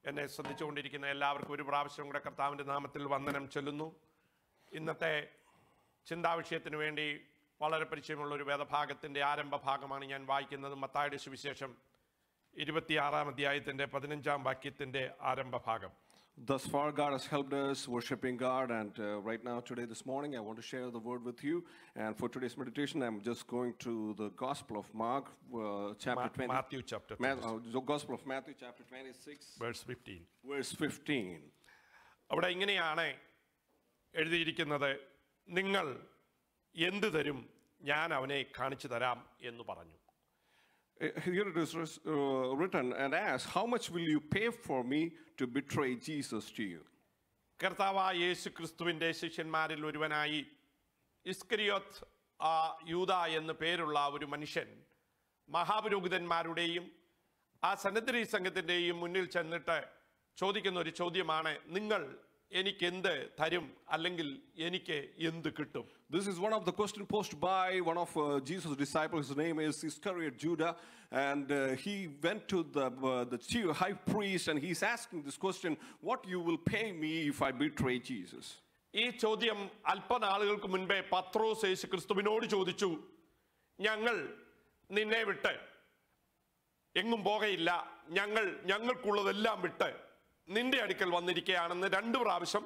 എന്നെ ശ്രദ്ധിച്ചുകൊണ്ടിരിക്കുന്ന എല്ലാവർക്കും ഒരു പ്രാവശ്യം കൂടെ കർത്താവിൻ്റെ നാമത്തിൽ വന്ദനം ചൊല്ലുന്നു. ഇന്നത്തെ ചിന്താവിഷയത്തിന് വേണ്ടി വളരെ പരിചയമുള്ള ഒരു വേദഭാഗത്തിൻ്റെ ആരംഭ ഭാഗമാണ് ഞാൻ വായിക്കുന്നത്. മത്തായിയുടെ സുവിശേഷം 26-ാം അധ്യായത്തിൻ്റെ 15-ാം വാക്യത്തിൻ്റെ ആരംഭ ഭാഗം. Thus far, God has helped us worshiping God, and right now, this morning, I want to share the word with you. And for today's meditation, I'm just going to the Gospel of Mark, chapter 20. Matthew chapter 26. The Gospel of Matthew, chapter 26, verse 15. Verse 15. അവിടെ ഇങ്ങനെയാണ് എഴുതിയിരിക്കുന്നത്, നിങ്ങൾ എന്ത് തരും, ഞാൻ അവനെ കാണിച്ചു തരാം എന്ന് പറഞ്ഞു. Here it is written, and asked, how much will you pay for me to betray Jesus to you? കർത്താവായ യേശു ക്രിസ്തുവിൻ്റെ ശിഷ്യന്മാരിൽ ഒരുവനായി ഇസ്കരിയോത്ത് യൂദ എന്ന് പേരുള്ള ഒരു മനുഷ്യൻ മഹാപുരോഹിതന്മാരുടെയും ആ സന്നദ്ധി സംഘത്തിൻ്റെയും മുന്നിൽ ചെന്നിട്ട് ചോദിക്കുന്ന ഒരു ചോദ്യമാണ്, നിങ്ങൾ എനിക്ക് എന്ത് തരും, അല്ലെങ്കിൽ എനിക്ക് എന്ത് കിട്ടും? This is one of the questions posed by one of Jesus' disciples. His name is Iscariot Judah, and he went to the chief high priest, and he's asking this question: what you will pay me if I betray Jesus? ഈ ചോദ്യം അല്പനാളുകൾക്ക് മുൻപേ പത്രോസ് യേശു ക്രിസ്തുവിനോട് ചോദിച്ചു. ഞങ്ങൾ നിന്നെ വിട്ട് എങ്ങും പോകയില്ല, ഞങ്ങൾക്കുള്ളതെല്ലാം വിട്ട് നിന്റെ അടുക്കൽ വന്നിരിക്കുകയാണെന്ന് 2 പ്രാവശ്യം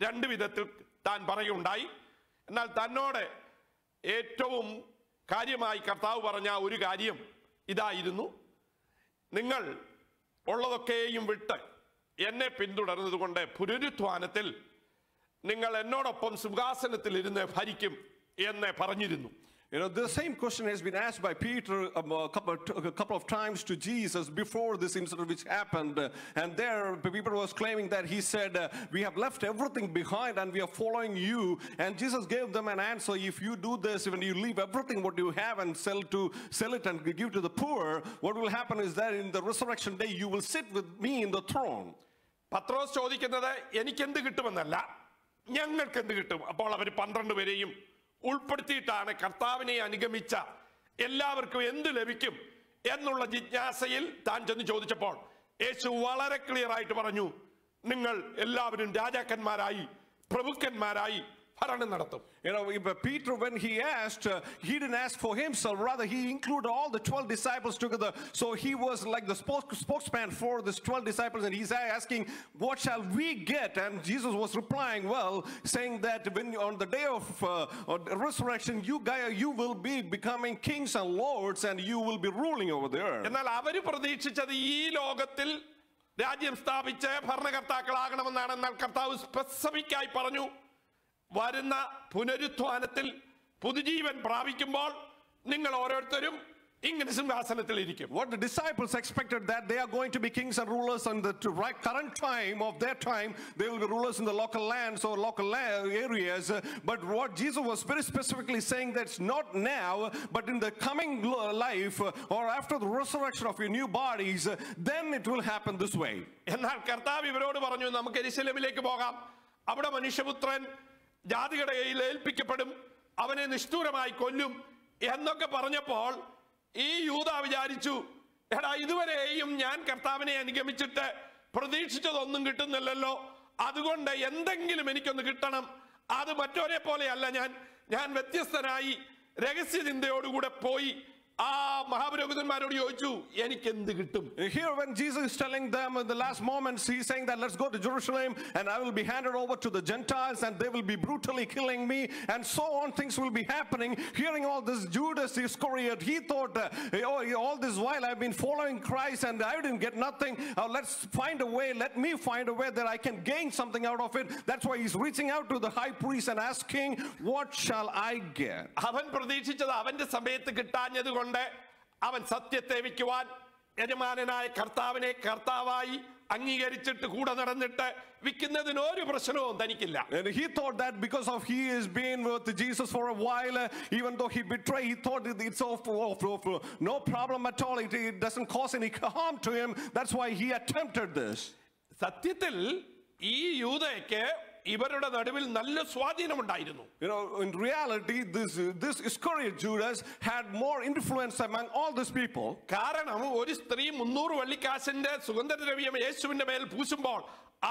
2 വിധത്തിൽ താൻ പറയുകയുണ്ടായി. എന്നാൽ തന്നോട് ഏറ്റവും കാര്യമായി കർത്താവ് പറഞ്ഞ ഒരു കാര്യം ഇതായിരുന്നു: നിങ്ങൾ ഉള്ളതൊക്കെയും വിട്ട് എന്നെ പിന്തുടർന്നതുകൊണ്ട് പുനരുത്ഥാനത്തിൽ നിങ്ങൾ എന്നോടൊപ്പം സിംഹാസനത്തിൽ ഇരുന്ന് ഭരിക്കും എന്ന് പറഞ്ഞിരുന്നു. You know, the same question has been asked by Peter a couple of times to Jesus before this incident which happened. And there, Peter was claiming that he said, we have left everything behind and we are following you. And Jesus gave them an answer: if you do this, when you leave everything what you have and sell it and give to the poor, what will happen is that in the resurrection day, you will sit with me in the throne. പത്രോസ് ചോദിക്കുന്നത് എനിക്കെന്ത് കിട്ടുമെന്നല്ല, ഞങ്ങൾക്ക് എന്ത് കിട്ടും. അപ്പോൾ അവർ 12 പേരെയും ഉൾപ്പെടുത്തിയിട്ടാണ് കർത്താവിനെ അനുഗമിച്ച എല്ലാവർക്കും എന്ത് ലഭിക്കും എന്നുള്ള ജിജ്ഞാസയിൽ താൻ ചെന്ന് ചോദിച്ചപ്പോൾ യേശു വളരെ ക്ലിയർ ആയിട്ട് പറഞ്ഞു, നിങ്ങൾ എല്ലാവരും രാജാക്കന്മാരായി പ്രഭുക്കന്മാരായി ഭരണം നടത്തും. You know, Peter, when he asked, he didn't ask for himself, rather he included all the 12 disciples together. So he was like the spokesman for this 12 disciples, and he's asking, what shall we get? And Jesus was replying, well, saying that when on the day of resurrection, you will be becoming kings and lords, and you will be ruling over the earth. എന്നാൽ അവർ പ്രതീക്ഷിച്ചത് ഈ ലോകത്തിൽ രാജ്യം സ്ഥാപിച്ച് ഭരണകർത്താക്കളാകണമെന്നാണ്. എന്നാൽ കർത്താവ് സ്പെസിഫിക്കായി പറഞ്ഞു, വരുന്ന പുനരുത്ഥാനത്തിൽ പുതുജീവൻ പ്രാപിക്കുമ്പോൾ നിങ്ങൾ ഓരോരുത്തരും ഇങ്ങനെ സിംഹാസനത്തിൽ ഇരിക്കും. What the disciples expected, that they are going to be kings and rulers in the current time of their time. They will be rulers in the local lands or local areas. But what Jesus was very specifically saying, that's not now, but in the coming life or after the resurrection of your new bodies, then it will happen this way. എന്നാൽ കർത്താവ് ഇവരോട് പറഞ്ഞു, നമുക്ക് യെരൂശലേമിലേക്ക് പോകാം, അവിടെ മനുഷ്യപുത്രൻ ജാതികളുടെ കയ്യിൽ ഏൽപ്പിക്കപ്പെടും, അവനെ നിഷ്ഠൂരമായി കൊല്ലും എന്നൊക്കെ പറഞ്ഞപ്പോൾ ഈ യൂദ വിചാരിച്ചു, എടാ ഇതുവരെയും ഞാൻ കർത്താവിനെ അനുഗമിച്ചിട്ട് പ്രതീക്ഷിച്ചതൊന്നും കിട്ടുന്നില്ലല്ലോ, അതുകൊണ്ട് എന്തെങ്കിലും എനിക്കൊന്ന് കിട്ടണം. അത് മറ്റവരെ പോലെയല്ല, ഞാൻ വ്യത്യസ്തനായി രഹസ്യചിന്തയോടുകൂടെ പോയി ആ മഹാപുരോഹിതന്മാരോട് ചോദിച്ചു, എനിക്ക് എന്ത് കിട്ടും? Here when Jesus is telling them in the last moments, he's saying that let's go to Jerusalem and I will be handed over to the Gentiles and they will be brutally killing me, and so on things will be happening. Hearing all this, Judas Iscariot, he thought, all this while I've been following Christ and I didn't get nothing. Let's find a way, let me find a way that I can gain something out of it. That's why he's reaching out to the high priest and asking, what shall I get? അവൻ പ്രതീക്ഷിച്ചത് അവന്റെ സമയത്ത് കിട്ടാഞ്ഞതുകൊണ്ട് അവൻ സത്യത്തെ വിൽക്കുവാൻ യജമാനനായ കർത്താവിനെ കർത്താവായി അംഗീകരിച്ചിട്ട് കൂടെ നടന്നിട്ട് വിൽക്കുന്നതിന് ഒരു പ്രശ്നവും തനിക്കില്ല. And he thought that because of he has been with Jesus for a while, even though he betrayed, he thought it's no problem at all. It doesn't cause any harm to him. That's why he attempted this. സത്യത്തിൽ ഈ യൂദയ്ക്ക് ഇവരുടെ നടുവിൽ നല്ല സ്വാധീനമുണ്ടായിരുന്നു. You know, in reality, this Iscariot Judas had more influence among all these people. കാരണം ഒരു സ്ത്രീ 300 വെള്ളിക്കാശിന്റെ സുഗന്ധദ്രവ്യം യേശുവിന്റെ മേൽ പൂശുമ്പോൾ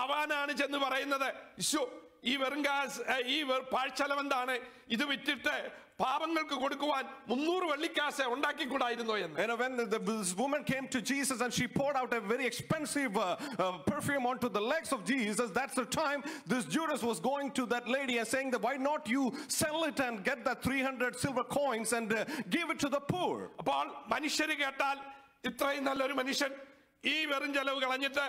അവനാണ് ചെന്ന് പറയുന്നത്, ഈശോ ഈ പാഴ്ചലം എന്താണ്, ഇത് വിറ്റിട്ട് പാപങ്ങൾക്ക് കൊടുക്കുവാൻ 300 വെള്ളിക്കാശ് ഉണ്ടാക്കിക്കൂടായിരുന്നോ എന്ന്. And when this woman came to Jesus and she poured out a very expensive perfume onto the legs of Jesus, that's the time this Judas was going to that lady and saying that why not you sell it and get the 300 silver coins and give it to the poor. അപ്പോൾ മനുഷ്യര് കേട്ടാൽ ഇത്രയും നല്ലൊരു മനുഷ്യൻ ഈ വെറും ചെലവ് കളഞ്ഞിട്ട്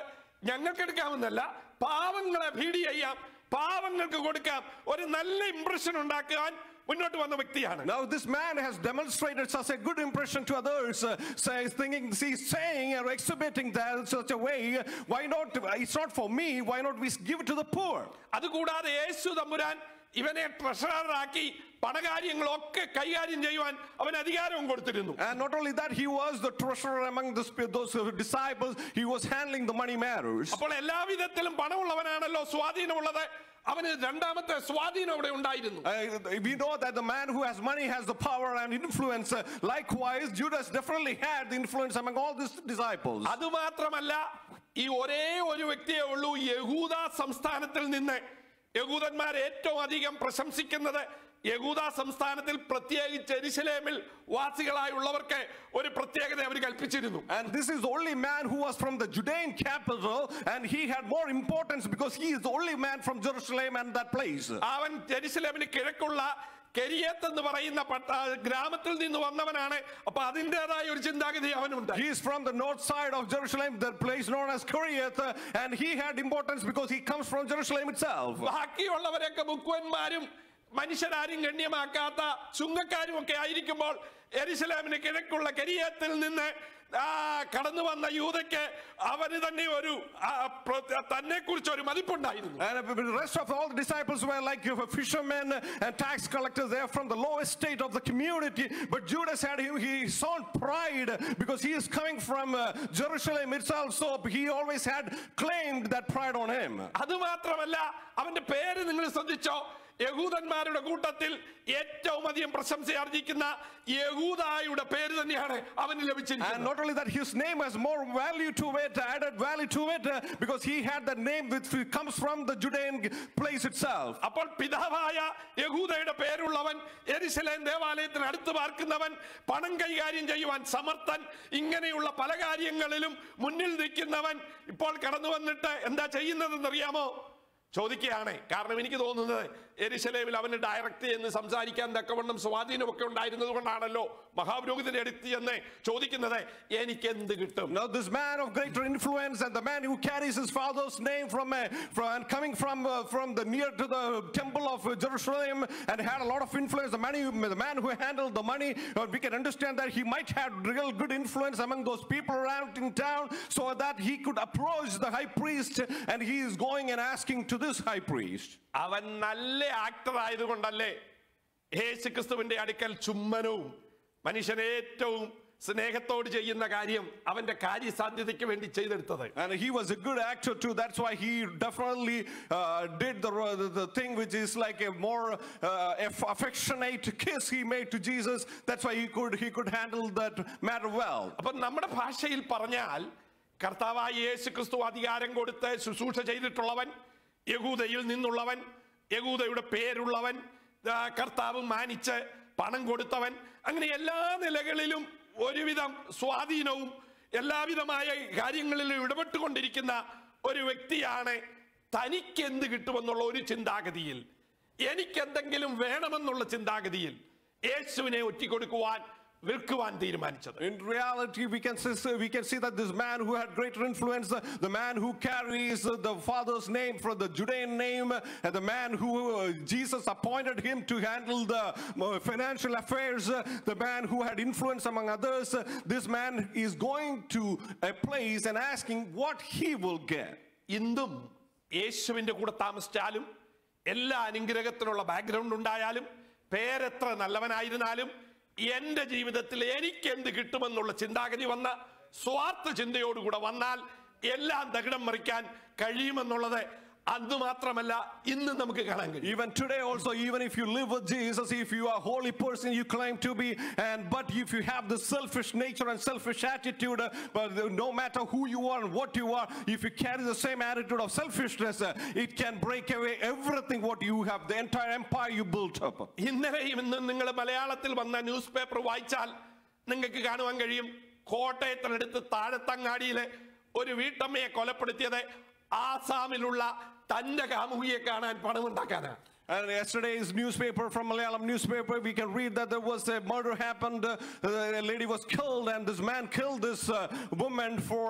ഞങ്ങൾക്ക് എടുക്കാമെന്നല്ല, പാവങ്ങളെ ഫീഡ് ചെയ്യാം, പാവങ്ങൾക്ക് കൊടുക്കാം, ഒരു നല്ല ഇംപ്രഷൻ ഉണ്ടാക്കാൻ മുന്നോട്ട് വന്ന വ്യക്തിയാണ്. Now this man has demonstrated such a good impression to others, saying or exhibiting that in such a way, why not, it's not for me, why not we give it to the poor. അതുകൂടാതെ യേശു തമ്പുരാൻ ഇവനെ ട്രഷററാക്കി പണകാര്യങ്ങളൊക്കെ കൈകാര്യം ചെയ്യുവാൻ അവൻ അധികാരവും കൊടുത്തിരുന്നു. And not only that, he was the treasurer among those disciples, he was handling the money matters. അപ്പോൾ എല്ലാ വിധത്തിലും പണമുള്ളവനാണല്ലോ സ്വാധീനമുള്ളത്, അവന് രണ്ടാമത്തെ സ്വാധീനം അവിടെ ഉണ്ടായിരുന്നു. We know that the man who has money has the power and influence. Likewise, Judas definitely had the influence among all these disciples. അതുമാത്രമല്ല, ഈ ഒരേ ഒരു വ്യക്തിയേ ഉള്ളൂ യഹൂദ സംസ്ഥാനത്തിൽ നിന്ന് യഹൂദന്മാർ ഏറ്റവും അധികം പ്രശംസിക്കുന്നത്. യഹൂദ സംസ്ഥാനത്തിൽ പ്രത്യേകിച്ച് യെരുശലേമിൽ വാസികളായുള്ളവർക്ക് ഒരു പ്രത്യേകത അവർ കൽപ്പിച്ചിരുന്നു. And this is the only man who was from the Judean capital, and he had more importance because he is the only man from Jerusalem and that place. അവൻ യെരുശലേമിന് കിഴക്കുള്ള കെരിയത്ത് എന്ന് പറയുന്ന ഗ്രാമത്തിൽ നിന്ന് വന്നവനാണ്. അപ്പൊ അതിൻ്റെതായ ഒരു ചിന്താഗതി അവനുണ്ട്. He is from the north side of Jerusalem, the place known as Kiriath, and he had importance because he comes from Jerusalem itself. ബാക്കിയുള്ളവരൊക്കെ മുക്കുവന്മാരും മനുഷ്യരാരും ഗണ്യമാക്കാത്ത ചുങ്കക്കാരും ഒക്കെ ആയിരിക്കുമ്പോൾ യെരുശലേമിന് കിഴക്കുള്ള കെരിയത്തിൽ നിന്ന് കടന്നു വന്ന യൂദയ്ക്ക് അവന് തന്നെ ഒരു തന്നെ കുറിച്ച് ഒരു മതിപ്പുണ്ടായിരുന്നു. And the rest of all the disciples were like fishermen and tax collectors. They are from the lowest state of the community, but Judas had his own pride because he is coming from Jerusalem itself, so he always had claimed that pride on him. അതുമാത്രമല്ല, അവന്റെ പേര് നിങ്ങൾ ശ്രദ്ധിച്ചോ, യഹൂദന്മാരുടെ കൂട്ടത്തിൽ ഏറ്റവും അധികം പ്രശംസ ആർജിക്കുന്ന യഹൂദായുടെ പേര് തന്നെയാണ് അവന് ലഭിച്ചിരിക്കുന്നത്. And not only that, his name has more value to it, added value to it, because he had that name which comes from the Judean place itself. അപ്പോൾ പിതാവായ യഹൂദയുടെ പേരുള്ളവൻ, യെരുശലേം ദേവാലയത്തിന് അടുത്ത് പാർക്കുന്നവൻ, പണം കൈകാര്യം ചെയ്യുവാൻ സമർത്ഥൻ, ഇങ്ങനെയുള്ള പല കാര്യങ്ങളിലും മുന്നിൽ നിൽക്കുന്നവൻ ഇപ്പോൾ കടന്നു വന്നിട്ട് എന്താ ചെയ്യുന്നതെന്നറിയാമോ ചോദിക്കുകയാണ്. കാരണം എനിക്ക് തോന്നുന്നത് യെരുശലേമിൽ അവന് ഡയറക്റ്റ് എന്ന് സംസാരിക്കാൻ തക്കവണ്ണം സ്വാധീനമൊക്കെ ഉണ്ടായിരുന്നത് കൊണ്ടാണല്ലോ മഹാപുരോഹിതന്റെ അടുത്ത് എന്ന് ചോദിക്കുന്നത്, എനിക്ക് എന്ത് കിട്ടും? Now this man of greater influence and the man who carries his father's name from coming from the near to the temple of Jerusalem and had a lot of influence, the man who handled the money, we can understand that he might have real good influence among those people around in town, so that he could approach the high priest, and he is going and asking to this high priest. അവൻ നല്ല actor ആയതുകൊണ്ടല്ലേ യേശുക്രിസ്തുവിന്റെ അടുക്കൽ ചുമ്മനവും മനുഷ്യൻ ഏറ്റവും സ്നേഹത്തോട് ചെയ്യുന്ന കാര്യം അവന്റെ കാര്യസാധ്യതയ്ക്ക് വേണ്ടി ചെയ്തെടുത്തത്. And he was a good actor too. That's why he definitely did the thing which is like a more affectionate kiss he made to Jesus. That's why he could handle that matter well. അപ്പോൾ നമ്മുടെ ഭാഷയിൽ പറഞ്ഞാൽ കർത്താവായ യേശുക്രിസ്തു അധികാരം കൊടുത്ത് ശുശ്രൂഷ ചെയ്തിട്ടുള്ളവൻ, യഹൂദയിൽ നിന്നുള്ളവൻ, യഹൂദയുടെ പേരുള്ളവൻ, കർത്താവ് മാനിച്ച് പണം കൊടുത്തവൻ, അങ്ങനെ എല്ലാ നിലകളിലും ഒരുവിധം സ്വാധീനവും എല്ലാവിധമായ കാര്യങ്ങളിലും ഇടപെട്ടുകൊണ്ടിരിക്കുന്ന ഒരു വ്യക്തിയാണ്. തനിക്കെന്ത് കിട്ടുമെന്നുള്ള ഒരു ചിന്താഗതിയിൽ, എനിക്കെന്തെങ്കിലും വേണമെന്നുള്ള ചിന്താഗതിയിൽ യേശുവിനെ ഒറ്റിക്കൊടുക്കുവാൻ വിൽക്കുവാൻ തീരുമാനിച്ചത്. In reality, we can see that this man who had greater influence, the man who carries the father's name from the Judean name, and the man who Jesus appointed him to handle the financial affairs, the man who had influence among others, this man is going to a place and asking what he will get. ഇന്നും യേശുവിന്റെ കൂടെ താമസിച്ചാലും, എല്ലാ അനുഗ്രഹത്തിനുള്ള background ഉണ്ടായാലും, പേരെത്ര നല്ലവനായിരുന്നാലും, എന്റെ ജീവിതത്തിൽ എനിക്ക് എന്ത് കിട്ടുമെന്നുള്ള ചിന്താഗതി വന്ന, സ്വാർത്ഥ ചിന്തയോടുകൂടെ വന്നാൽ എല്ലാം തകിടം മറിക്കാൻ കഴിയുമെന്നുള്ളത് അന്ന് മാത്രമല്ല ഇന്ന് നമുക്ക് കാണാൻ കഴിയും. Even today also, even if you live with Jesus, if you are a holy person you claim to be, but if you have the selfish nature and selfish attitude, but no matter who you are and what you are, if you carry the same attitude of selfishness, it can break away everything what you have, the entire empire you built up. ഇന്നലെയും ഇന്നും നിങ്ങൾ മലയാളത്തിൽ വന്ന news paper വായിച്ചാൽ നിങ്ങൾക്ക് കാണുവാൻ കഴിയും, കോട്ടയത്തിനടുത്ത് താഴത്തങ്ങാടിയിലെ ഒരു വീട്ടമ്മയെ കൊലപ്പെടുത്തിയത് ആസാമിലുള്ള തന്റെ കാമുകിയെ കാണാൻ പണമുണ്ടാക്കാനാണ്. And yesterday's newspaper, from Malayalam newspaper, we can read that there was a murder happened. A lady was killed, and this man killed this woman for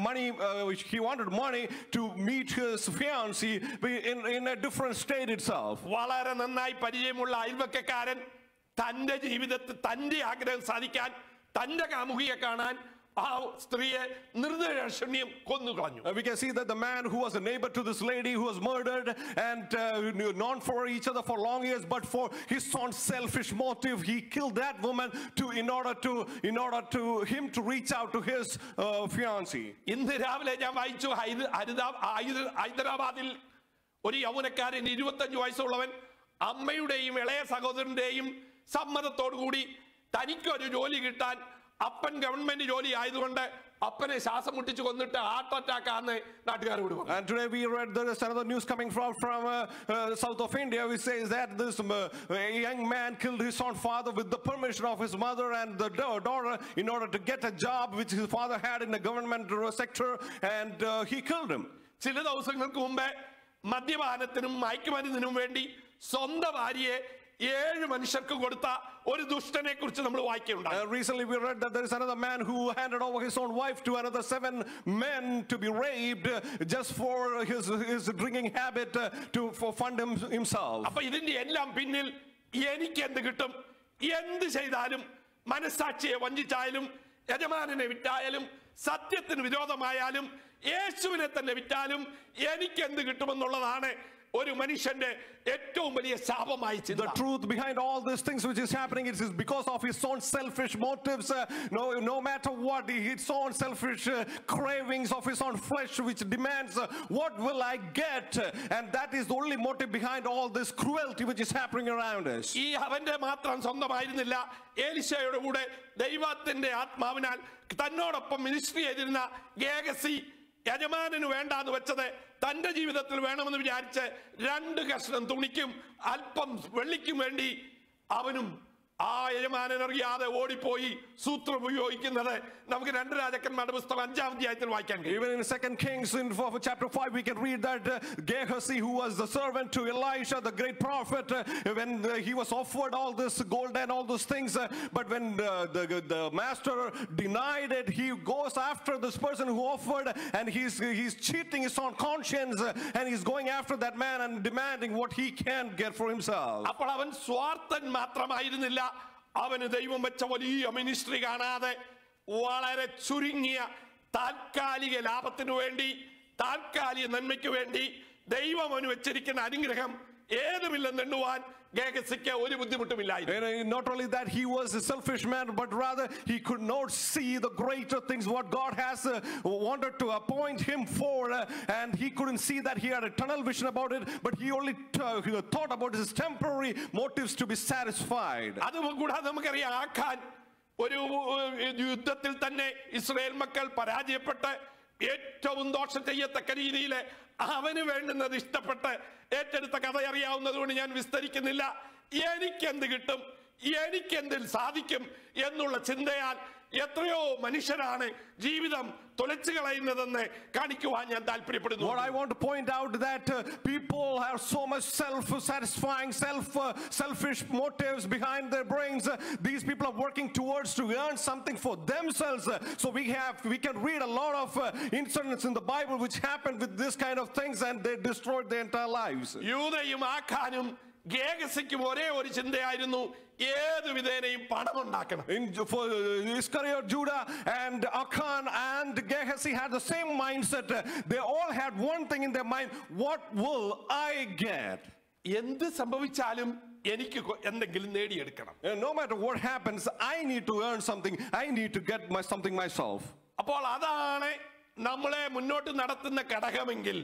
money. He wanted money to meet his fiancée in a different state itself. വളരെ നന്നായി പരിചയമുള്ള അയൽവക്കക്കാരൻ തന്റെ ജീവിതത്തിൽ തന്റെ ആഗ്രഹം സാധിക്കാൻ തന്റെ കാമുകിയെ കാണാൻ ആ സ്ത്രീയെ നിർദയശൂന്യം കൊന്നുകളഞ്ഞു. We can see that the man who was a neighbor to this lady who was murdered and known for each other for long years, but for his own selfish motive, he killed that woman in order to him to reach out to his fiancée. ഇന്ന് രാവിലെ ഞാൻ വായിച്ചു, ഹൈദരാബാദിൽ ഒരു യൗവനക്കാരൻ 25 വയസ്സുള്ളവൻ അമ്മയുടെയും ഇളയ സഹോദരന്റെയും സമ്മതത്തോടുകൂടി തനിക്കൊരു ജോലി കിട്ടാൻ അപ്പൻ ഗവൺമെന്റ് ജോലി ആയതുകൊണ്ട് അപ്പനെ ശ്വാസം മുട്ടിച്ച് കൊന്നിട്ട് ഹാർട്ട് അറ്റാക്ക് ആണെന്ന് നാട്ടുകാരോട് പറഞ്ഞു. And today we read there is another news coming from south of India, which says that this young man killed his own father with the permission of his mother and the daughter in order to get a job which his father had in the government sector, and he killed him. ചില ദിവസങ്ങൾക്ക് മുമ്പേ മദ്യപാനത്തിനും മയക്കുമരുന്നിനും വേണ്ടി സ്വന്തം ഭാര്യയെ 7 മനുഷ്യർക്ക് കൊടുത്ത ഒരു ദുഷ്ടനെ കുറിച്ച് നമ്മൾ വായിക്കുകയുണ്ടായി. Recently we read that there is another man who handed over his own wife to another 7 men to be raped just for his drinking habit for fund himself. അപ്പോൾ ഇതിന്റെ എല്ലാം പിന്നിൽ എനിക്ക് എന്ത് കിട്ടും, എന്ത് ചെയ്താലും, മനസ്സാക്ഷിയെ വഞ്ചിച്ചായാലും, യജമാനനെ വിറ്റായാലും, സത്യത്തിന് വിരോധമായാലും, യേശുവിനെ തന്നെ വിറ്റാലും എനിക്ക് എന്ത് കിട്ടുമെന്നുള്ളതാണ് ഒരു മനുഷ്യന്റെ ഏറ്റവും വലിയ ശാപമായി ചിന്ത. The truth behind all these things which is happening, it is because of his own selfish motives. No matter what, his own selfish cravings of his own flesh which demands what will I get, and that is the only motive behind all this cruelty which is happening around us. ഈ അവന്റെ മാത്രം സ്വന്തമായിരുന്നില്ല, എലീശയുടെ കൂടെ ദൈവത്തിന്റെ ആത്മാവിനാൽ തന്നോടൊപ്പം ministry ചെയ്തിരുന്ന Gehazi യജമാനന് വേണ്ടാന്ന് വെച്ചത് തന്റെ ജീവിതത്തിൽ വേണമെന്ന് വിചാരിച്ച് 2 കഷ്ണം തുണിക്കും അല്പം വെള്ളിക്കും വേണ്ടി അവനും ആ യജമാനനറിയാതെ ഓടിപ്പോയി സൂത്രം ഉപയോഗിക്കുന്നത് നമുക്ക് 2 രാജാക്കന്മാരുടെ പുസ്തകം 5-ാം അധ്യായത്തിൽ വായിക്കാൻ കഴിയും. Even in 2 Kings in chapter 5 we can read that Gehazi, who was the servant to Elisha the great prophet, when he was offered all this gold and all those things, but when the master denied it, he goes after this person who offered, and he's cheating his own conscience, and he's going after that man and demanding what he can get for himself. അപ്പോൾ അവൻ സ്വാർത്ഥൻ മാത്രമായിരുന്നില്ല, അവന് ദൈവം വെച്ച വലിയ ministry കാണാതെ വളരെ ചുരുങ്ങിയ താൽക്കാലിക ലാഭത്തിനു വേണ്ടി, താൽക്കാലിക നന്മയ്ക്ക് വേണ്ടി ദൈവം അവന് വെച്ചിരിക്കുന്ന അനുഗ്രഹം ഏതുമില്ലെന്നെണ്ണുവാൻ ഗേഹസിക്ക് ഒരു ബുദ്ധിമുട്ടുമില്ലായിരുന്നു. Not only that he was a selfish man, but rather he could not see the greater things what God has wanted to appoint him for, and he couldn't see that he had a tunnel vision about it, but he only thought about his temporary motives to be satisfied. അതുകൂടാതെ നമുക്കറിയാം, ആഖാൻ ഒരു യുദ്ധത്തിൽ തന്നെ Israel മക്കൾ പരാജയപ്പെട്ട് ഏറ്റവും ദോഷം ചെയ്യത്തക്ക രീതിയിൽ അവന് വേണ്ടുന്നത് ഇഷ്ടപ്പെട്ട് ഏറ്റെടുത്ത കഥ അറിയാവുന്നതുകൊണ്ട് ഞാൻ വിസ്തരിക്കുന്നില്ല. എനിക്കെന്ത് കിട്ടും, എനിക്കെന്തിൽ സാധിക്കും എന്നുള്ള ചിന്തയാൽ എത്രയോ മനുഷ്യരാണ് ജീവിതം തൊലച്ചു കളയുന്നതെന്ന് കാണിക്കുവാൻ ഞാൻ താല്പര്യപ്പെടുന്നു. What I want to point out that people have so much self-satisfying, selfish motives behind their brains. These people are working towards to earn something for themselves. So we can read a lot of incidents in the Bible which happened with this kind of things, and they destroyed their entire lives. യൂദയും ആഖാനും ഗേഹസിക്കും ഒരേ ഒരു ചിന്തയായിരുന്നു, ഏതു വിധേനയും പണമുണ്ടാക്കണം. For Iscariot, Judah, and Achan and Gehazi had the same mindset. They all had one thing in their mind: what will I get? എന്ത് സംഭവിച്ചാലും എനിക്ക് എന്തെങ്കിലും നേടിയെടുക്കണം. No matter what happens, I need to earn something. I need to get something myself. അപ്പോൾ അതാണ് നമ്മളെ മുന്നോട്ട് നടത്തുന്ന ഘടകമെങ്കിൽ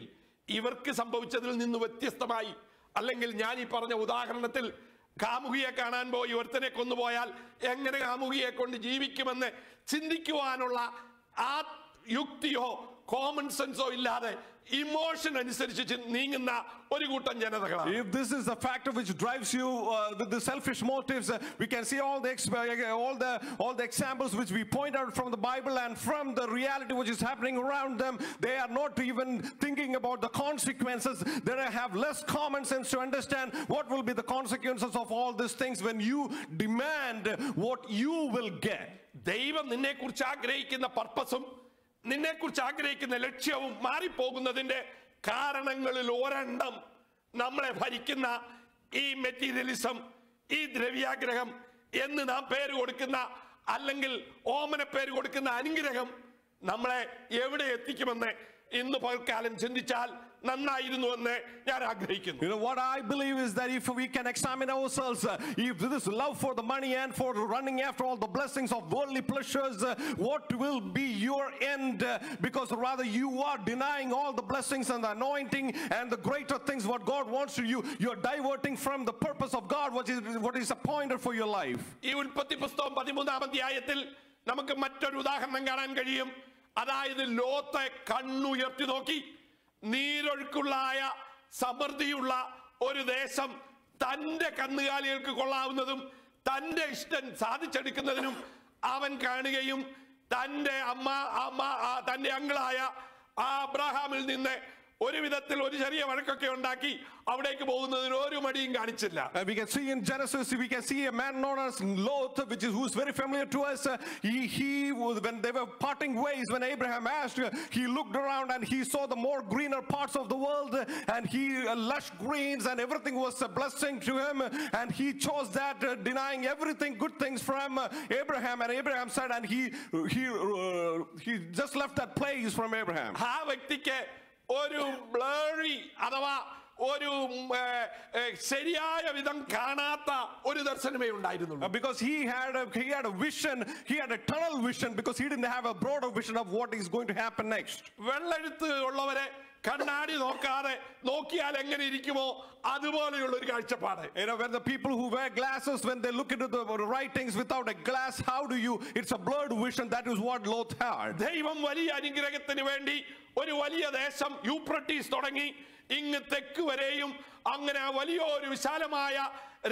ഇവർക്ക് സംഭവിച്ചതിൽ നിന്ന് വ്യത്യസ്തമായി, അല്ലെങ്കിൽ ഞാൻ ഈ പറഞ്ഞ ഉദാഹരണത്തിൽ കാമുകിയെ കാണാൻ പോയി ഒരുത്തനെ കൊന്നുപോയാൽ എങ്ങനെ കാമുകിയെ കൊണ്ട് ജീവിക്കുമെന്ന് ചിന്തിക്കുവാനുള്ള ആ യുക്തിയോ കോമൺ സെൻസോ ഇല്ലാതെ ഇമോഷൻ അനുസരിച്ച് നീങ്ങുന്ന ഒരു കൂട്ടം ജനതകളാണ്. If this is the factor which drives you with the selfish motives, we can see all the examples which we point out from the Bible and from the reality which is happening around them. They are not even thinking about the consequences. They have less common sense to understand what will be the consequences of all these things when you demand what you will get. ദൈവം നിന്നെ കുറിച്ച് ആഗ്രഹിക്കുന്ന പർപ്പസും നിന്നെക്കുറിച്ച് ആഗ്രഹിക്കുന്ന ലക്ഷ്യവും മാറിപ്പോകുന്നതിന്റെ കാരണങ്ങളിൽ ഒരെണ്ണം നമ്മളെ ഭരിക്കുന്ന ഈ മെറ്റീരിയലിസം, ഈ ദ്രവ്യാഗ്രഹം എന്ന് നാം പേര് കൊടുക്കുന്ന, അല്ലെങ്കിൽ ഓമന പേര് കൊടുക്കുന്ന അനുഗ്രഹം നമ്മളെ എവിടെ എത്തിക്കുമെന്ന് ഇന്ന് പകൽക്കാലം ചിന്തിച്ചാൽ നന്നായിരുന്നു എന്ന് ഞാൻ ആഗ്രഹിക്കുന്നു. You know what I believe is that if we can examine ourselves, if this love for the money and for running after all the blessings of worldly pleasures, what will be your end? Because rather you are denying all the blessings and the anointing and the greater things what God wants to you. You're diverting from the purpose of God, what is appointed for your life. ഈ ഉൽപ്പത്തി പുസ്തകം 13-ാം അധ്യായത്തിൽ നമുക്ക് മറ്റൊരു ഉദാഹരണം കാണാൻ കഴിയും. അതായത് ലോത്തെ കണ്ണുയർത്തി നോക്കി നീരൊഴുക്കുള്ളായ സമൃദ്ധിയുള്ള ഒരു ദേശം തന്റെ കന്നുകാലികൾക്ക് കൊള്ളാവുന്നതും തന്റെ ഇഷ്ടം സാധിച്ചെടുക്കുന്നതിനും അവൻ കാണുകയും തന്റെ തന്റെ അങ്കിളായ അബ്രഹാമിൽ നിന്ന് ഒരു വിധത്തിൽ ഒരു ചെറിയ വഴക്കൊക്കെ ഉണ്ടാക്കി അവിടേക്ക് പോകുന്നതിന് ഒരു മടിയും കാണിച്ചില്ല. We can see in Genesis, we can see a man known as Lot, who's very familiar to us. He when they were parting ways, when Abraham asked, he looked around and he saw the more greener parts of the world, and he lush greens and everything was a blessing to him, and he chose that, denying everything good things from Abraham. And Abraham said, and he just left that place from Abraham. ആ വ്യക്തിക്ക് ഒരു blurry അഥവാ ഒരു ശരിയായ വിധം കാണാത്ത ഒരു ദർശനമേ ഉണ്ടായിരുന്നുള്ളൂ. Because he had a vision, he had a tunnel vision, because he didn't have a broader vision of what is going to happen next. വെള്ളെഴുത്ത് ഉള്ളവരെ കണ്ണാടി നോക്കാതെ നോക്കിയാൽ എങ്ങനെ ഇരിക്കുമോ അതുപോലെയുള്ള ഒരു കാഴ്ചപ്പാട്. You know, when the people who wear glasses, when they look into the writings without a glass, how do you, it's a blurred vision. That is what Lot had. ദൈവം വലിയ അനുഗ്രഹത്തിന് വേണ്ടി ഒരു വലിയ ദേശം യൂഫ്രട്ടീസ് തുടങ്ങി ഇങ്ങ് തെക്ക് വരെയും അങ്ങനെ വലിയൊരു വിശാലമായ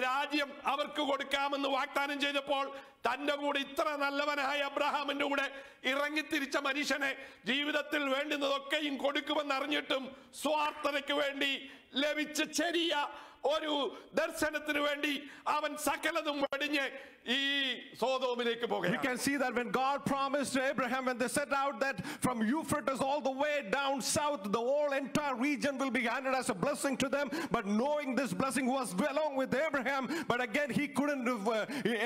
രാജ്യം അവർക്ക് കൊടുക്കാമെന്ന് വാഗ്ദാനം ചെയ്തപ്പോൾ തന്റെ കൂടെ ഇത്ര നല്ലവനായ അബ്രഹാമിന്റെ കൂടെ ഇറങ്ങിത്തിരിച്ച മനുഷ്യനെ ജീവിതത്തിൽ വേണ്ടുന്നതൊക്കെയും കൊടുക്കുമെന്ന് അറിഞ്ഞിട്ടും സ്വാർത്ഥതയ്ക്ക് വേണ്ടി ലഭിച്ച ചെറിയ ഒരു ദർശനത്തിന് വേണ്ടി അവൻ സകലതും വെടിഞ്ഞ് ഈ സോദോമിലേക്ക് പോകുകയാണ്. You can see that when God promised to Abraham, when they set out that from Euphrates all the way down south, the whole entire region will be handed as a blessing to them. But knowing this blessing was along with Abraham, but again he couldn't